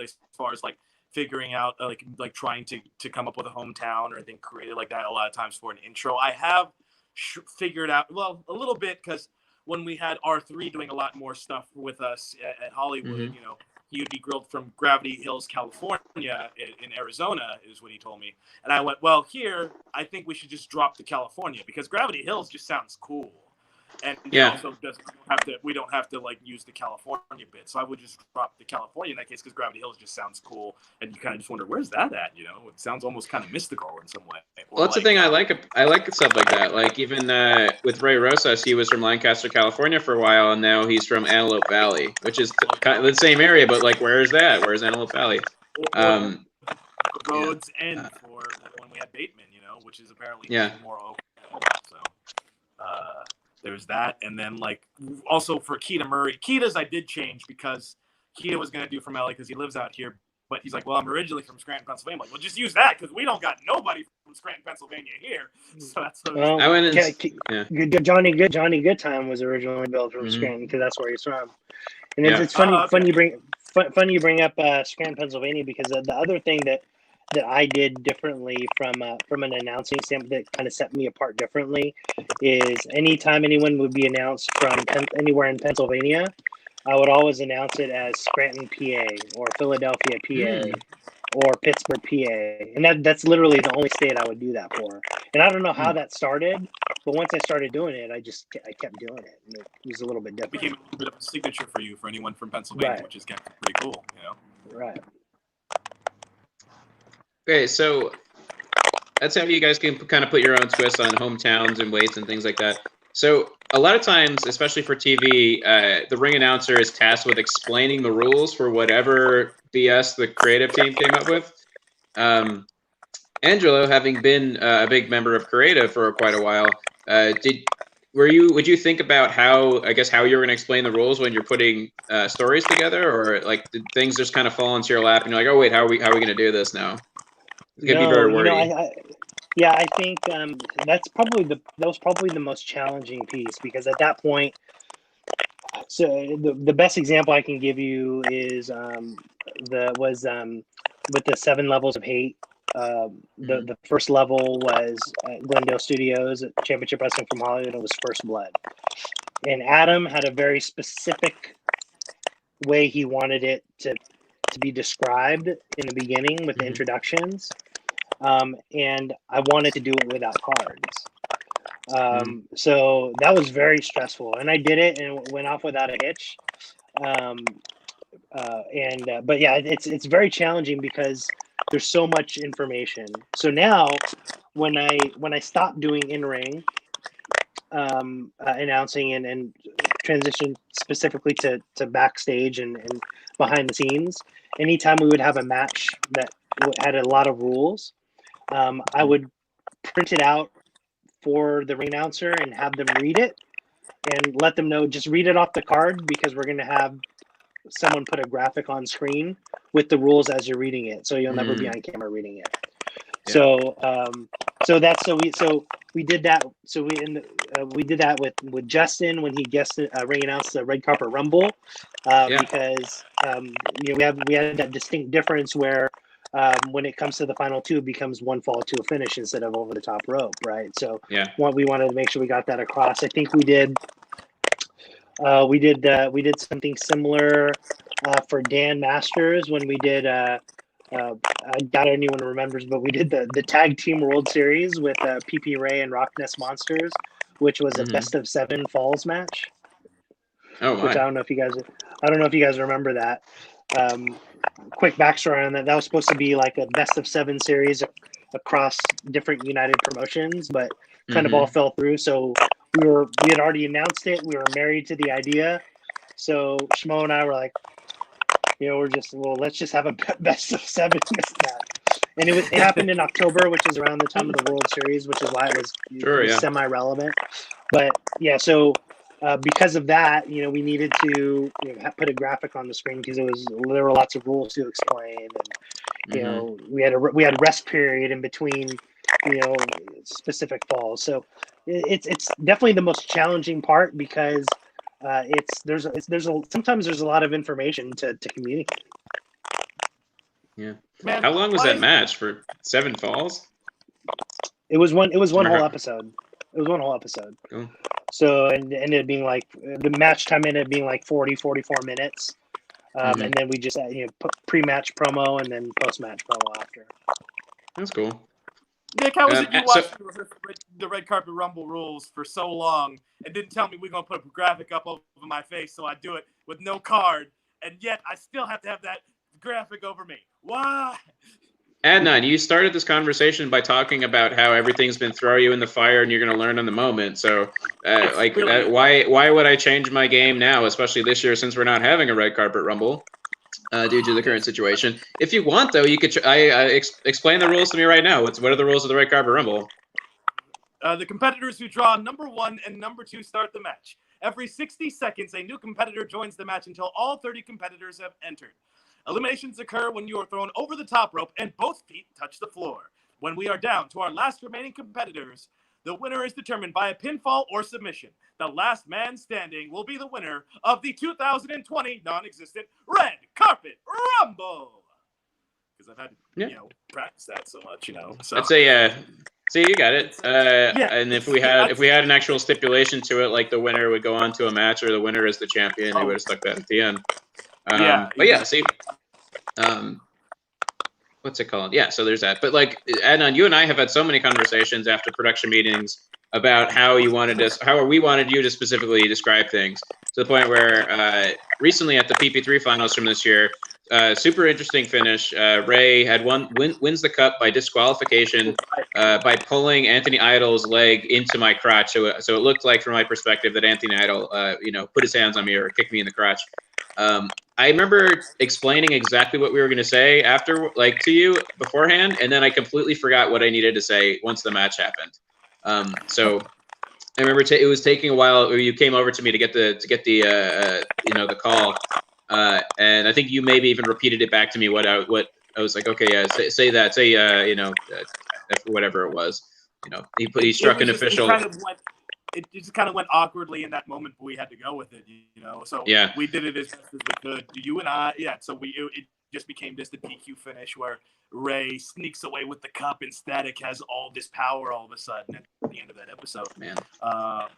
As far as like figuring out like trying to come up with a hometown or anything created like that. A lot of times for an intro, I have figured out a little bit because when we had R3 doing a lot more stuff with us at Hollywood, he would be grilled from Gravity Hills, California, in Arizona, is what he told me. And I went, well, here, I think we should just drop the California because Gravity Hills just sounds cool. And also we don't have to like use the California bit. So I would just drop the California in that case because Gravity Hills just sounds cool. And you kind of just wonder, where's that at? It sounds almost kind of mystical in some way.
Well, that's the thing I like stuff like that. Like even with Ray Rosas, he was from Lancaster, California for a while, and now he's from Antelope Valley, which is kind of the same area, but like where is that? Where's Antelope Valley?
Roads End for when we had Bateman, which is apparently more open. So there's that, and then like also for Keita Murray. Keita's I did change because Keita was gonna do from LA because he lives out here, but he's like, well, I'm originally from Scranton, Pennsylvania. I'm like, well, just use that because we don't got nobody from Scranton, Pennsylvania here. So that's what
Well,
I went in.
Johnny Goodtime was originally built from Scranton because that's where he's from. And it's funny,
okay.
funny you bring up Scranton, Pennsylvania, because the other thing that I did differently from an announcing standpoint that kind of set me apart differently is anytime anyone would be announced from anywhere in Pennsylvania, I would always announce it as Scranton, PA, or Philadelphia, PA, or Pittsburgh, PA, and that's literally the only state I would do that for. And I don't know how that started, but once I started doing it, I kept doing it. And it was a little bit different.
It became a bit of a signature for you, for anyone from Pennsylvania, which is kind of pretty cool, you know.
Right.
Okay, so that's how you guys can kind of put your own twist on hometowns and weights and things like that. So a lot of times, especially for TV, the ring announcer is tasked with explaining the rules for whatever BS the creative team came up with. Angelo, having been a big member of creative for quite a while, would you think about how you're going to explain the rules when you're putting stories together, or like did things just kind of fall into your lap and you're like, oh wait, how are we going to do this now? It's going to be very wordy.
I think that was probably the most challenging piece, because at that point, so the best example I can give you is with the 7 levels of hate. The first level was at Glendale Studios at Championship Wrestling from Hollywood. It was First Blood, and Adam had a very specific way he wanted it to be described in the beginning with the introductions. And I wanted to do it without cards. So that was very stressful, and I did it and it went off without a hitch. But yeah, it's very challenging because there's so much information. So now when I stopped doing in-ring announcing and transition specifically to backstage and behind the scenes, anytime we would have a match that had a lot of rules, I would print it out for the ring announcer and have them read it and let them know, just read it off the card, because we're going to have someone put a graphic on screen with the rules as you're reading it, so you'll never be on camera reading it. Yeah. We did that. So we did that with Justin when he guested ring announced the Red Carpet Rumble, because we had that distinct difference where when it comes to the final two, it becomes one fall to a finish instead of over the top rope, right? So we wanted to make sure we got that across. I think we did something similar for Dan Masters when we did. I doubt anyone remembers, but we did the Tag Team World Series with PP Ray and Rock Nest Monsters, which was a best of 7 falls match.
Oh my!
Which I don't know if you guys remember that. Quick backstory on that. That was supposed to be like a best of 7 series across different United promotions, but kind of all fell through. So we had already announced it. We were married to the idea. So Shmo and I were like, let's just have a best of 7 this time. And it happened in October, which is around the time of the World Series, which is why it was semi-relevant. But yeah, so because of that, we needed to put a graphic on the screen because there were lots of rules to explain, and we had rest period in between specific falls. So it's definitely the most challenging part because sometimes there's a lot of information to communicate.
Yeah. Man, how long was that match for 7 falls?
It was one whole episode. It was one whole episode.
Cool.
So and it ended up being like the match time ended up being like 44 minutes. And then we just put pre-match promo and then post-match promo after.
That's cool.
Nick, how was it you watched the Red Carpet Rumble rules for so long and didn't tell me we're going to put a graphic up over my face, so I do it with no card, and yet I still have to have that graphic over me? Why?
Adnan, you started this conversation by talking about how everything's been throw you in the fire and you're going to learn on the moment. So, why would I change my game now, especially this year since we're not having a Red Carpet Rumble due to the current situation? If you want, though, you could explain the rules to me right now. What are the rules of the Red Carpet Rumble?
The competitors who draw number 1 and number 2 start the match. Every 60 seconds, a new competitor joins the match until all 30 competitors have entered. Eliminations occur when you are thrown over the top rope and both feet touch the floor. When we are down to our last remaining competitors, the winner is determined by a pinfall or submission. The last man standing will be the winner of the 2020 non-existent Red Carpet Rumble. Because I've had to, practice that so much, So
I'd say, see, you got it. And if we had an actual stipulation to it, like the winner would go on to a match, or the winner is the champion, we would have stuck that at the end. But yeah, see, what's it called? Yeah, so there's that. But like, Adnan, you and I have had so many conversations after production meetings about how we wanted you to specifically describe things, to the point where recently at the PP3 finals from this year, super interesting finish. Ray had wins the cup by disqualification by pulling Anthony Idol's leg into my crotch. So it looked like, from my perspective, that Anthony Idol, put his hands on me or kicked me in the crotch. I remember explaining exactly what we were going to say after, like, to you beforehand, and then I completely forgot what I needed to say once the match happened. So I remember it was taking a while. You came over to me to get the call, and I think you maybe even repeated it back to me. What I was like, okay, yeah, say that, whatever it was. He struck an official.
It just kind of went awkwardly in that moment, but we had to go with it, So
yeah,
we did it as best as we could. You and I, yeah. So it just became just a DQ finish where Ray sneaks away with the cup and Static has all this power all of a sudden at the end of that episode.
Man.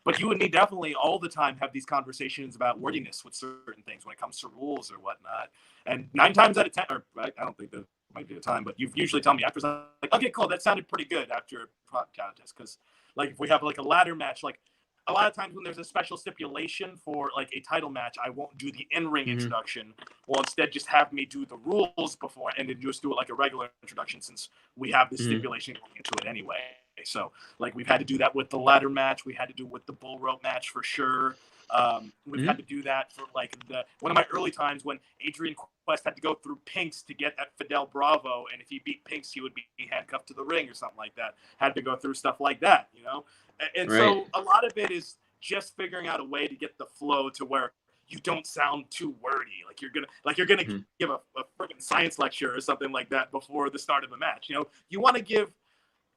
But you and me definitely all the time have these conversations about wordiness with certain things when it comes to rules or whatnot. And 9 times out of 10, or I don't think that might be the time, but you usually tell me after, like, okay, cool, that sounded pretty good after a contest, because like if we have like a ladder match, like a lot of times when there's a special stipulation for like a title match, I won't do the in-ring introduction. We'll instead just have me do the rules before and then just do it like a regular introduction, since we have the stipulation going into it anyway. So like we've had to do that with the ladder match. We had to do it with the bull rope match for sure. We've had to do that for like one of my early times when Adrian Quest had to go through Pinks to get at Fidel Bravo, and if he beat Pinks, he would be handcuffed to the ring or something like that. Had to go through stuff like that, And
right.
So a lot of it is just figuring out a way to get the flow to where you don't sound too wordy, like you're gonna give a freaking science lecture or something like that before the start of a match. You want to give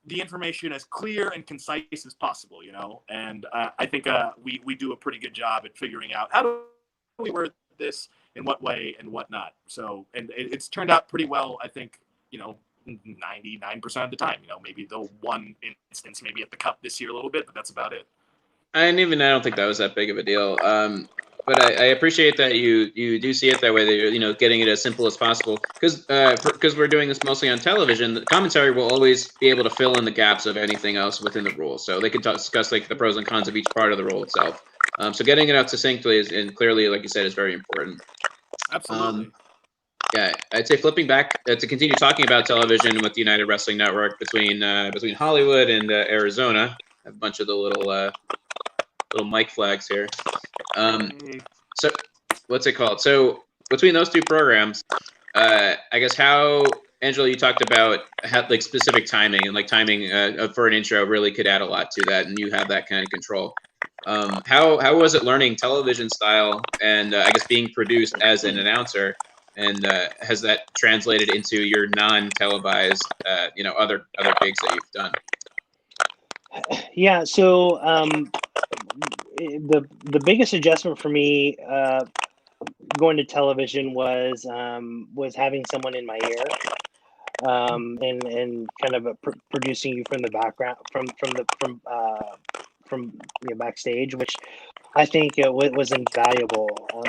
the information as clear and concise as possible, and I think we do a pretty good job at figuring out how do we word this in what way and whatnot. So, and it's turned out pretty well, I think, 99% of the time. Maybe the one instance, maybe at the cup this year a little bit, but that's about it.
I don't think that was that big of a deal. But I appreciate that you do see it that way, that you're getting it as simple as possible, because we're doing this mostly on television. The commentary will always be able to fill in the gaps of anything else within the rules, so they can discuss like the pros and cons of each part of the rule itself. So getting it out succinctly and clearly, like you said, is very important.
Absolutely.
Yeah, I'd say flipping back to continue talking about television with the United Wrestling Network between Hollywood and Arizona. I have a bunch of the little mic flags here. So what's it called? So between those two programs, I guess how, Angelo, you talked about how, like, specific timing, and like timing for an intro really could add a lot to that, and you have that kind of control. How was it learning television style and I guess being produced as an announcer, and has that translated into your non-televised other gigs that you've done?
Yeah, so the biggest adjustment for me going to television was having someone in my ear, and kind of producing you from the background, from backstage, which I think was invaluable,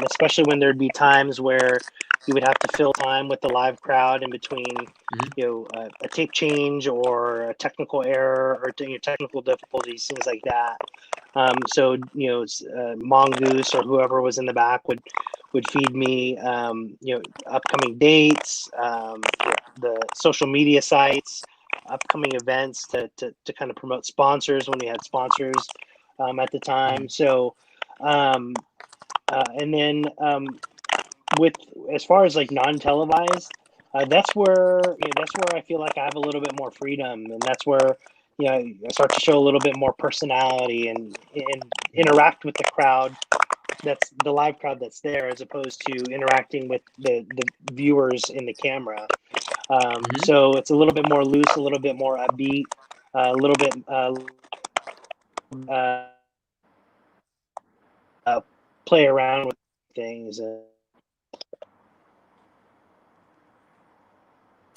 especially when there'd be times where you would have to fill time with the live crowd in between, a tape change or a technical error or technical difficulties, things like that. So Mongoose or whoever was in the back would feed me, upcoming dates, the social media sites, upcoming events to kind of promote sponsors when we had sponsors at the time. So, and then with as far as like non-televised, that's where I feel like I have a little bit more freedom, and that's where I start to show a little bit more personality and interact with the crowd. That's the live crowd that's there, as opposed to interacting with the viewers in the camera. So it's a little bit more loose, a little bit more upbeat, a little bit play around with things.
Oh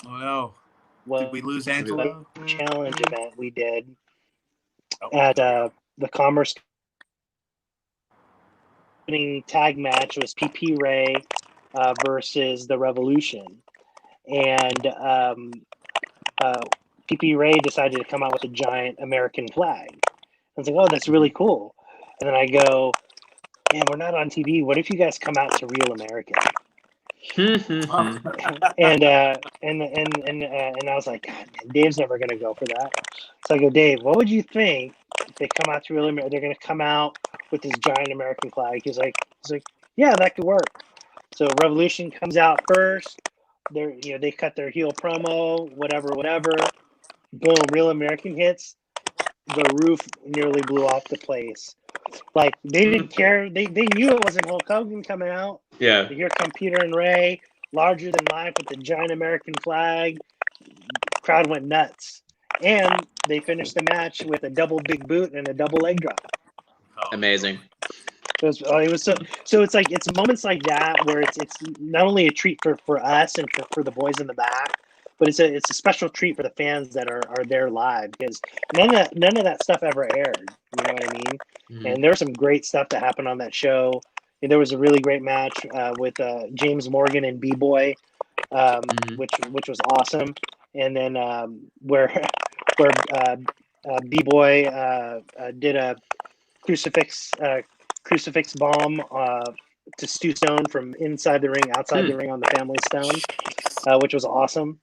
no! Did we lose Angelo?
Challenge event we did at the Commerce tag match was PP Ray versus the Revolution, and PP Ray decided to come out with a giant American flag. I was like, oh, that's really cool. And then I go, man, we're not on TV. What if you guys come out to Real American? and I was like, God, man, Dave's never gonna go for that. So I go, Dave, what would you think if they come out to Real American? They're gonna come out with this giant American flag. He's like, yeah, that could work. So Revolution comes out first. They cut their heel promo, whatever. Boom, Real American hits. The roof nearly blew off the place. Like, they didn't care. They knew it wasn't Hulk Hogan coming out.
Yeah.
Here come Peter and Ray, larger than life with the giant American flag. Crowd went nuts. And they finished the match with a double big boot and a double leg drop.
Amazing.
So it's like, it's moments like that where it's not only a treat for us and for the boys in the back, but it's a special treat for the fans that are there live, because none of that stuff ever aired. You know what I mean? And there was some great stuff that happened on that show. And there was a really great match with James Morgan and B-Boy, which was awesome. And then where B-Boy did a crucifix bomb to Stu Stone from inside the ring, outside the ring on the Family Stone, which was awesome.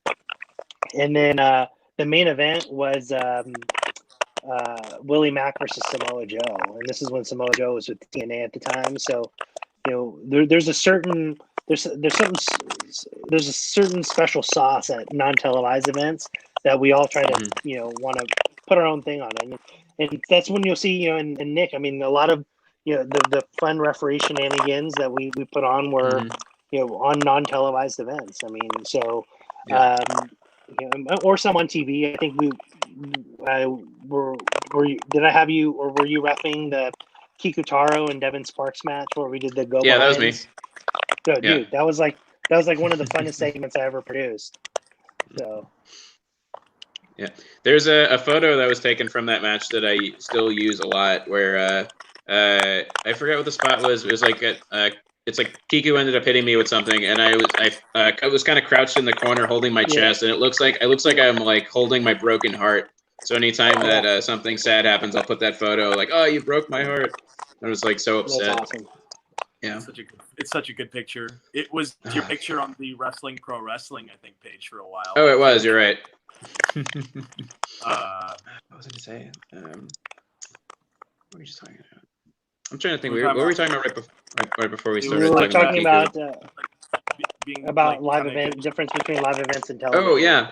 And then the main event was Willie Mack versus Samoa Joe, and this is when Samoa Joe was with TNA at the time. So, there's a certain special sauce at non-televised events that we all try to want to put our own thing on it, and that's when you'll see and Nick. I mean, a lot of the fun referee shenanigans that we put on were on non-televised events. I mean, so. Or some on TV. I think did I have you, or were you repping the Kikutaro and Devin Sparks match where we did the Go?
Yeah, that was me.
So, dude, that was like one of the funnest segments I ever produced. So.
Yeah, there's a photo that was taken from that match that I still use a lot, where I forget what the spot was. It was like it's like Kiku ended up hitting me with something, and I was kind of crouched in the corner holding my chest, and it looks like I'm like holding my broken heart. So anytime that something sad happens, I'll put that photo, like, oh, you broke my heart. I was like so upset.
That's awesome.
Yeah,
it's such a good picture. It was your picture on the Wrestling Pro Wrestling, I think, page for a while.
Oh, it was. You're right.
What
was I gonna say? What were we just talking about? I'm trying to think. What were we talking about right before we started?
We were talking about
like,
live event, difference between live events and television.
Oh yeah,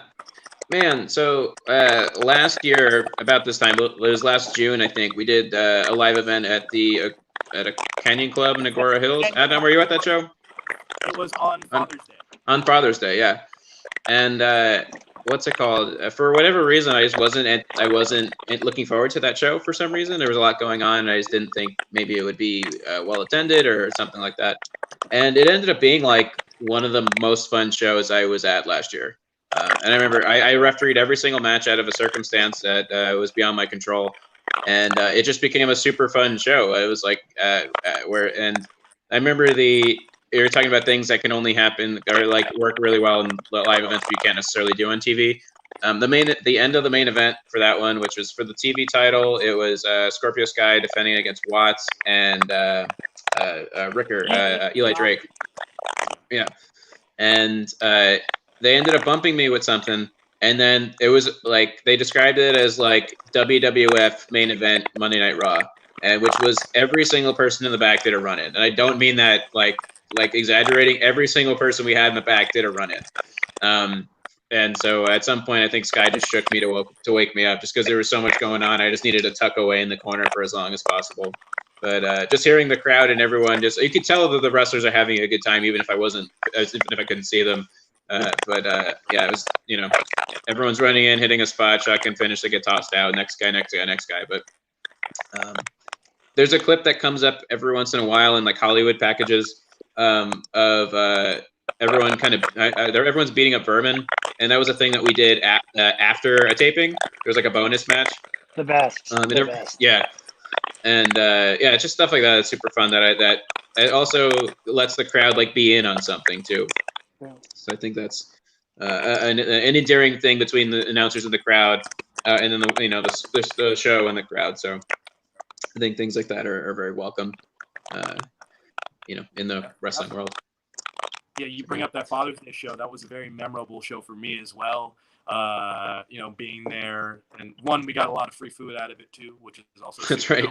man. So last year about this time, it was last June, I think, we did a live event at a Canyon Club in Agora Hills. Adnan, were you at that show?
It was on Father's Day.
On Father's Day, yeah. And what's it called? For whatever reason, I wasn't looking forward to that show for some reason. There was a lot going on, and I just didn't think maybe it would be well attended or something like that. And it ended up being like one of the most fun shows I was at last year. And I remember I refereed every single match out of a circumstance that was beyond my control, and it just became a super fun show. It was like and I remember you're talking about things that can only happen or like work really well in live events you can't necessarily do on TV. The end of the main event for that one, which was for the TV title, it was Scorpio Sky defending against Watts and Ricker, Eli Drake. Yeah, and they ended up bumping me with something, and then it was like they described it as like WWF main event Monday Night Raw, and which was every single person in the back did a run in, and I don't mean that like exaggerating. Every single person we had in the back did a run in. And so at some point, I think Sky just shook me to wake me up, just because there was so much going on. I just needed to tuck away in the corner for as long as possible. But just hearing the crowd and everyone, you could tell that the wrestlers are having a good time, even if I couldn't see them. Yeah, it was, everyone's running in, hitting a spot, shotgun finish, they get tossed out, next guy. But there's a clip that comes up every once in a while in like Hollywood packages of everyone everyone's beating up Vermin, and that was a thing that we did after a taping. There was like a bonus match.
The best. The best.
Yeah, and it's just stuff like that. It's super fun. That it also lets the crowd like be in on something too.
Yeah.
So I think that's an endearing thing between the announcers and the crowd, and then the show and the crowd. So I think things like that are very welcome, in the wrestling world.
Yeah, you bring up that Father's Day show. That was a very memorable show for me as well. Being there, and one, we got a lot of free food out of it too, which is also
that's right.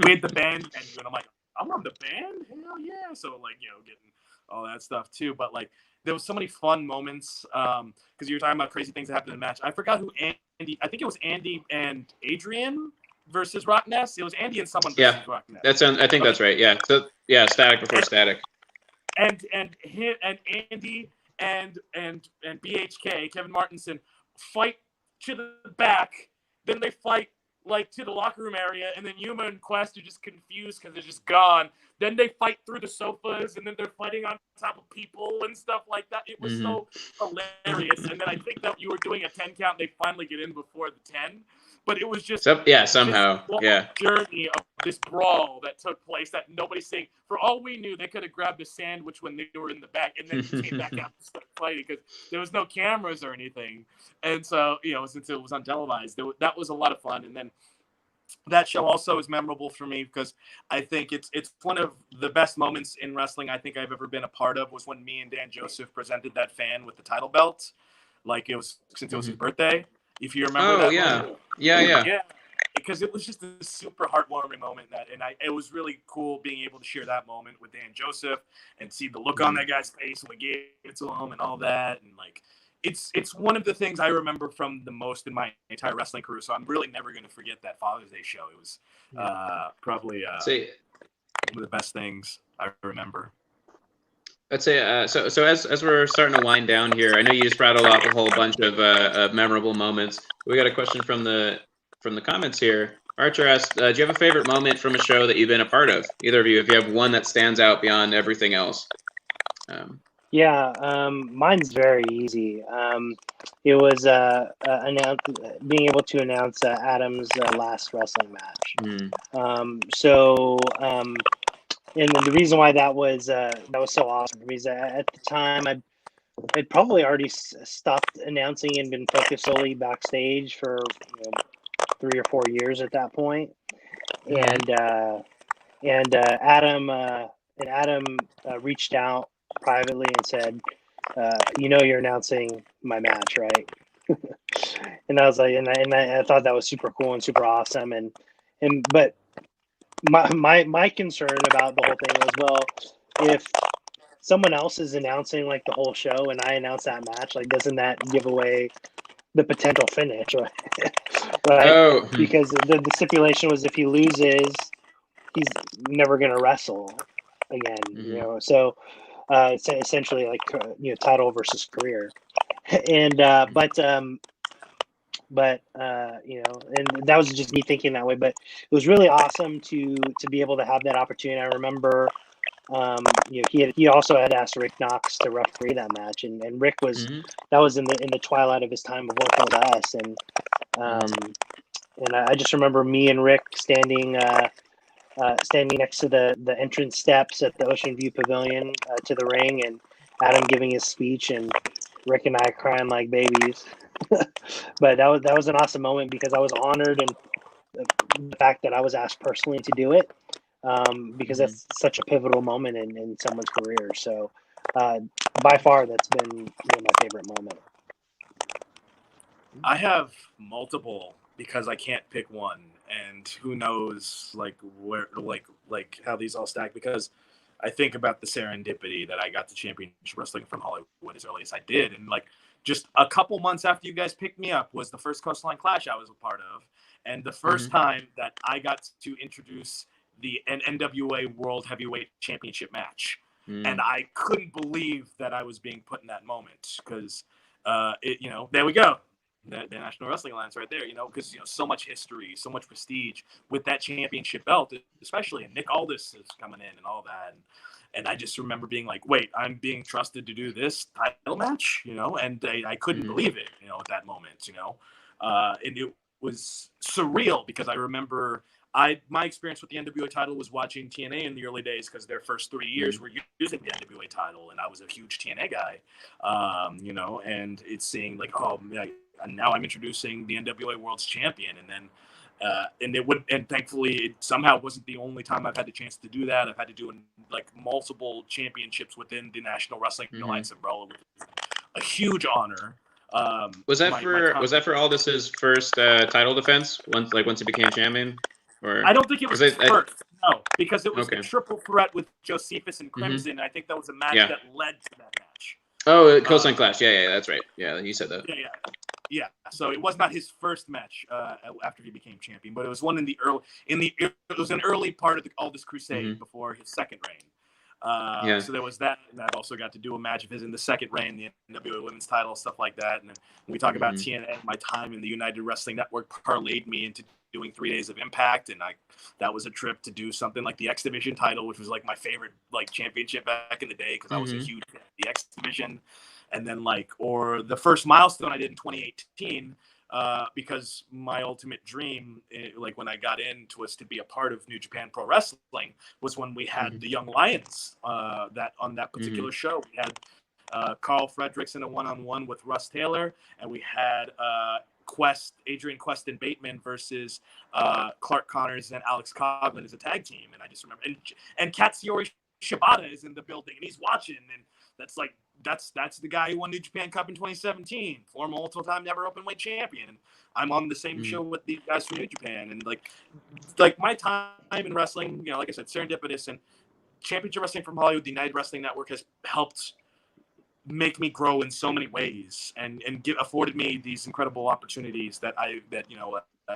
We had the band, and I'm like, I'm on the band, hell yeah! So like, getting all that stuff too. But like, there was so many fun moments because you were talking about crazy things that happened in the match. I forgot who Andy. I think it was Andy and Adrian versus Rockness. It was Andy and someone versus Rockness.
I think that's right. Yeah. So yeah, Static before Static.
And Andy and BHK, Kevin Martinson, fight to the back. Then they fight like to the locker room area, and then Yuma and Quest are just confused because they're just gone. Then they fight through the sofas, and then they're fighting on top of people and stuff like that. It was so hilarious. And then I think that you were doing a 10 count. They finally get in before the 10. But it was just
somehow
journey of this brawl that took place that nobody's seeing. For all we knew, they could have grabbed a sandwich when they were in the back and then came back out and started fighting because there was no cameras or anything. And so, since it was untelevised, that was a lot of fun. And then that show also is memorable for me because I think it's one of the best moments in wrestling I think I've ever been a part of was when me and Dan Joseph presented that fan with the title belt. Like it was since it was his birthday. If you remember that moment. Yeah. Because it was just a super heartwarming moment it was really cool being able to share that moment with Dan Joseph and see the look on that guy's face when we gave it to him and all that. And like, it's one of the things I remember from the most in my entire wrestling career. So I'm really never going to forget that Father's Day show. It was probably one of the best things I remember.
I'd say so as we're starting to wind down here, I know you just rattled off a whole bunch of memorable moments. We got a question from the comments here. Archer asked, do you have a favorite moment from a show that you've been a part of? Either of you, if you have one that stands out beyond everything else.
Mine's very easy. It was being able to announce Adam's last wrestling match. And the reason why that was so awesome for me is at the time I'd probably already stopped announcing and been focused solely backstage for 3 or 4 years at that point. And Adam reached out privately and said, you're announcing my match, right? And I was like, and I thought that was super cool and super awesome. But my concern about the whole thing was, well, if someone else is announcing like the whole show and I announce that match, like doesn't that give away the potential finish, right? Right?
Oh.
Because the stipulation was if he loses, he's never going to wrestle again. So it's essentially like title versus career. And and that was just me thinking that way. But it was really awesome to be able to have that opportunity. I remember, he also had asked Rick Knox to referee that match, and Rick was that was in the twilight of his time of working with us, and I just remember me and Rick standing next to the entrance steps at the Ocean View Pavilion to the ring, and Adam giving his speech, and Rick and I crying like babies. But that was an awesome moment because I was honored and the fact that I was asked personally to do it, because that's such a pivotal moment in someone's career. So by far, that's been my favorite moment.
I have multiple because I can't pick one, and who knows where how these all stack, because I think about the serendipity that I got to championship wrestling from Hollywood as early as I did, and just a couple months after you guys picked me up was the first Coastline Clash I was a part of, and the first time that I got to introduce an NWA World Heavyweight Championship match. And I couldn't believe that I was being put in that moment because, there we go. The National Wrestling Alliance right there, because, so much history, so much prestige with that championship belt, especially. And Nick Aldis is coming in and all that. And I just remember being like, wait, I'm being trusted to do this title match, and I couldn't believe it, at that moment, and it was surreal because I remember my experience with the NWA title was watching TNA in the early days because their first 3 years were using the NWA title, and I was a huge TNA guy, and it's seeing like, and now I'm introducing the NWA World's Champion, and then and thankfully it somehow wasn't the only time I've had the chance to do that. I've had to do like multiple championships within the National Wrestling Alliance umbrella, which is a huge honor.
Was that for Aldis's first title defense once he became champion? Or
I don't think it was first. No, because it was a triple threat with Josephus and Crimson. I think that was a match that led to that match.
Oh, Coastline Clash. Yeah, that's right. Yeah, you said that.
Yeah. So it was not his first match after he became champion, but it was one it was an early part of the Aldis Crusade before his second reign. So there was that, and I've also got to do a match of his in the second reign, the NWA Women's title, stuff like that. And then when we talk about TNA, my time in the United Wrestling Network parlayed me into doing 3 days of Impact, and that was a trip to do something like the X Division title, which was like my favorite championship back in the day because I was a huge fan of the X Division. And then or the first milestone I did in 2018, because my ultimate dream, when I got into was to be a part of New Japan Pro Wrestling, was when we had the Young Lions that on that particular show. We had Carl Fredericks in a one-on-one with Russ Taylor, and we had Adrian Quest and Bateman versus Clark Connors and Alex Coughlin as a tag team. And I just remember, and Katsuyori Shibata is in the building, and he's watching, and that's the guy who won New Japan Cup in 2017, former multiple-time never openweight champion. And I'm on the same show with these guys from New Japan, and like my time in wrestling, like I said, serendipitous, and Championship Wrestling from Hollywood, the United Wrestling Network has helped make me grow in so many ways, and afforded me these incredible opportunities that I've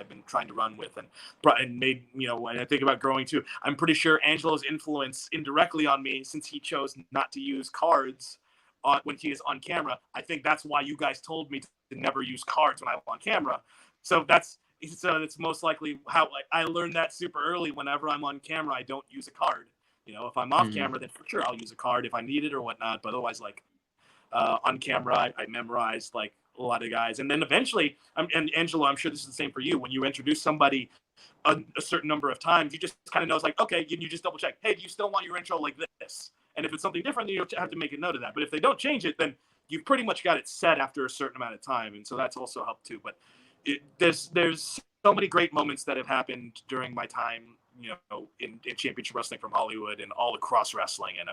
been trying to run with, and made, when I think about growing too, I'm pretty sure Angelo's influence indirectly on me, since he chose not to use cards when he is on camera. I think that's why you guys told me to never use cards when I'm on camera. So that's most likely how I learned that super early. Whenever I'm on camera, I don't use a card. If I'm off camera, then for sure I'll use a card if I need it or whatnot. But otherwise, on camera, I memorized a lot of guys. And then eventually, and Angelo, I'm sure this is the same for you, when you introduce somebody a certain number of times, you just kind of know, it's like, okay, you just double check. Hey, do you still want your intro like this? And if it's something different, then you have to make a note of that. But if they don't change it, then you've pretty much got it set after a certain amount of time. And so that's also helped too. But there's so many great moments that have happened during my time, in Championship Wrestling from Hollywood and all across wrestling. And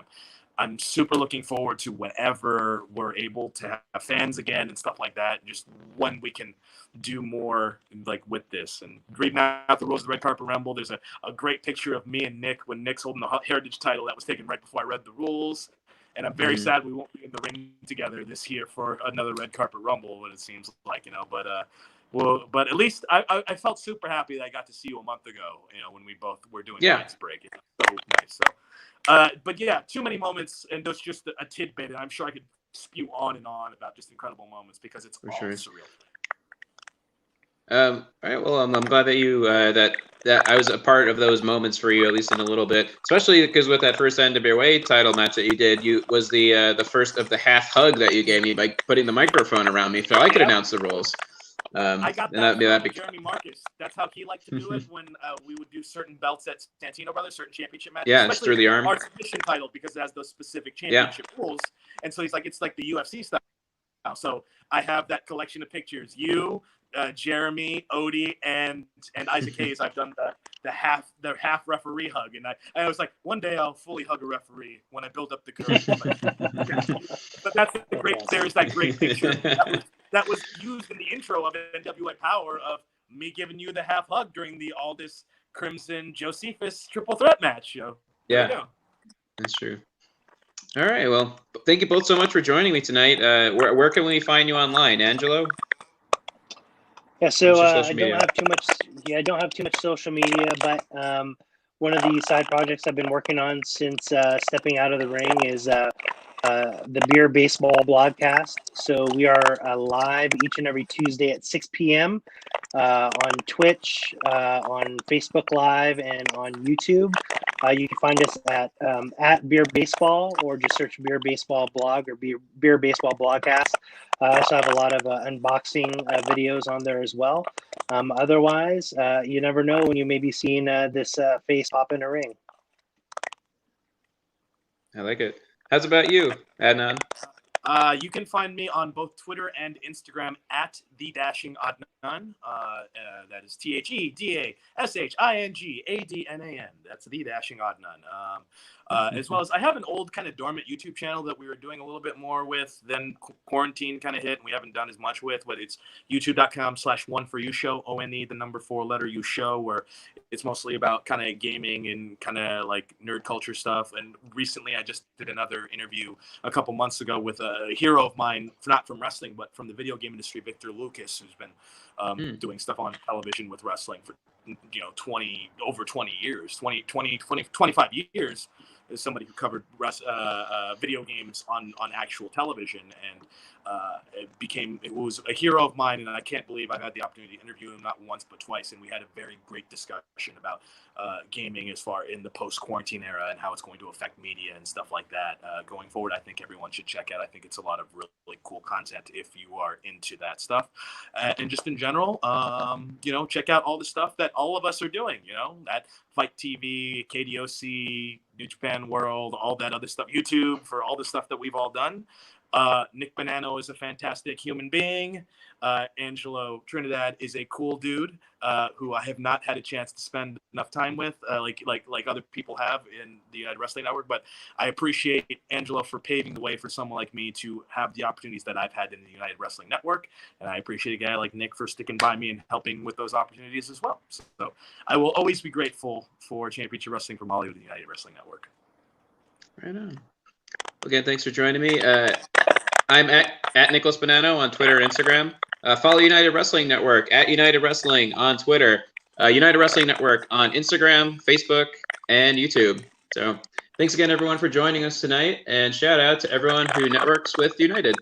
I'm super looking forward to whenever we're able to have fans again and stuff like that. Just when we can do more with this. And reading out the rules of the Red Carpet Rumble, there's a great picture of me and Nick when Nick's holding the Heritage title that was taken right before I read the rules. And I'm very sad we won't be in the ring together this year for another Red Carpet Rumble, what it seems like, but at least I felt super happy that I got to see you a month ago, when we both were doing Ice Break. It was so nice. So, but yeah, too many moments, and that's just a tidbit. And I'm sure I could spew on and on about just incredible moments because it's all surreal.
All right. Well, I'm glad that you that I was a part of those moments for you, at least in a little bit. Especially because with that first NWA title match that you did, was the first of the half hug that you gave me by putting the microphone around me, so I could announce the rules.
I got that from Jeremy Marcus. That's how he liked to do it when we would do certain belts at Santino Brothers, certain championship matches.
Yeah, it's through the arm.
Our submission title, because it has those specific championship rules. And so he's like, it's like the UFC style. So I have that collection of pictures. You, Jeremy, Odie, and Isaac Hayes. I've done the half referee hug, and I was like, one day I'll fully hug a referee when I build up the courage. But that's the great. There's that great picture that was used in the intro of NWA Power of me giving you the half hug during the Aldis Crimson Josephus triple threat match.
Yeah, that's true. All right. Well, thank you both so much for joining me tonight. Where can we find you online, Angelo?
Yeah, so I don't have too much social media, but one of the side projects I've been working on since stepping out of the ring is the Beer Baseball blogcast. So we are live each and every Tuesday at 6 p.m. On Twitch, on Facebook Live, and on YouTube. You can find us at Beer Baseball, or just search Beer Baseball blog or Beer Baseball blogcast. I also have a lot of unboxing videos on there as well. Otherwise, you never know when you may be seeing this face pop in a ring.
I like it. How's about you, Adnan?
You can find me on both Twitter and Instagram at @the-Adnan. That is THEDASHINGADNAN. That's the-Adnan. As well as I have an old kind of dormant YouTube channel that we were doing a little bit more with. Then quarantine kind of hit, and we haven't done as much with. But it's youtube.com/one4u-show, ONE, the number 4 letter U show, where it's mostly about kind of gaming and kind of like nerd culture stuff. And recently, I just did another interview a couple months ago with a hero of mine, not from wrestling, but from the video game industry, Victor Lucas, who's been doing stuff on television with wrestling for 20 years, 25 years, as somebody who covered video games on actual television, and it was a hero of mine, and I can't believe I've had the opportunity to interview him not once but twice, and we had a very great discussion about gaming as far in the post-quarantine era and how it's going to affect media and stuff like that going forward. I think everyone should check out. I think it's a lot of really cool content if you are into that stuff, and just in general, check out all the stuff that all of us are doing. That Fight TV, KDOC, New Japan World, all that other stuff, YouTube, for all the stuff that we've all done. Nick Bonanno is a fantastic human being. Angelo Trinidad is a cool dude who I have not had a chance to spend enough time with, like other people have in the United Wrestling Network. But I appreciate Angelo for paving the way for someone like me to have the opportunities that I've had in the United Wrestling Network, and I appreciate a guy like Nick for sticking by me and helping with those opportunities as well. So I will always be grateful for Championship Wrestling from Hollywood and the United Wrestling Network.
Right on. Again, thanks for joining me. I'm at Nicholas Bonanno on Twitter and Instagram. Follow United Wrestling Network at United Wrestling on Twitter, United Wrestling Network on Instagram, Facebook, and YouTube. So thanks again, everyone, for joining us tonight, and shout out to everyone who networks with United.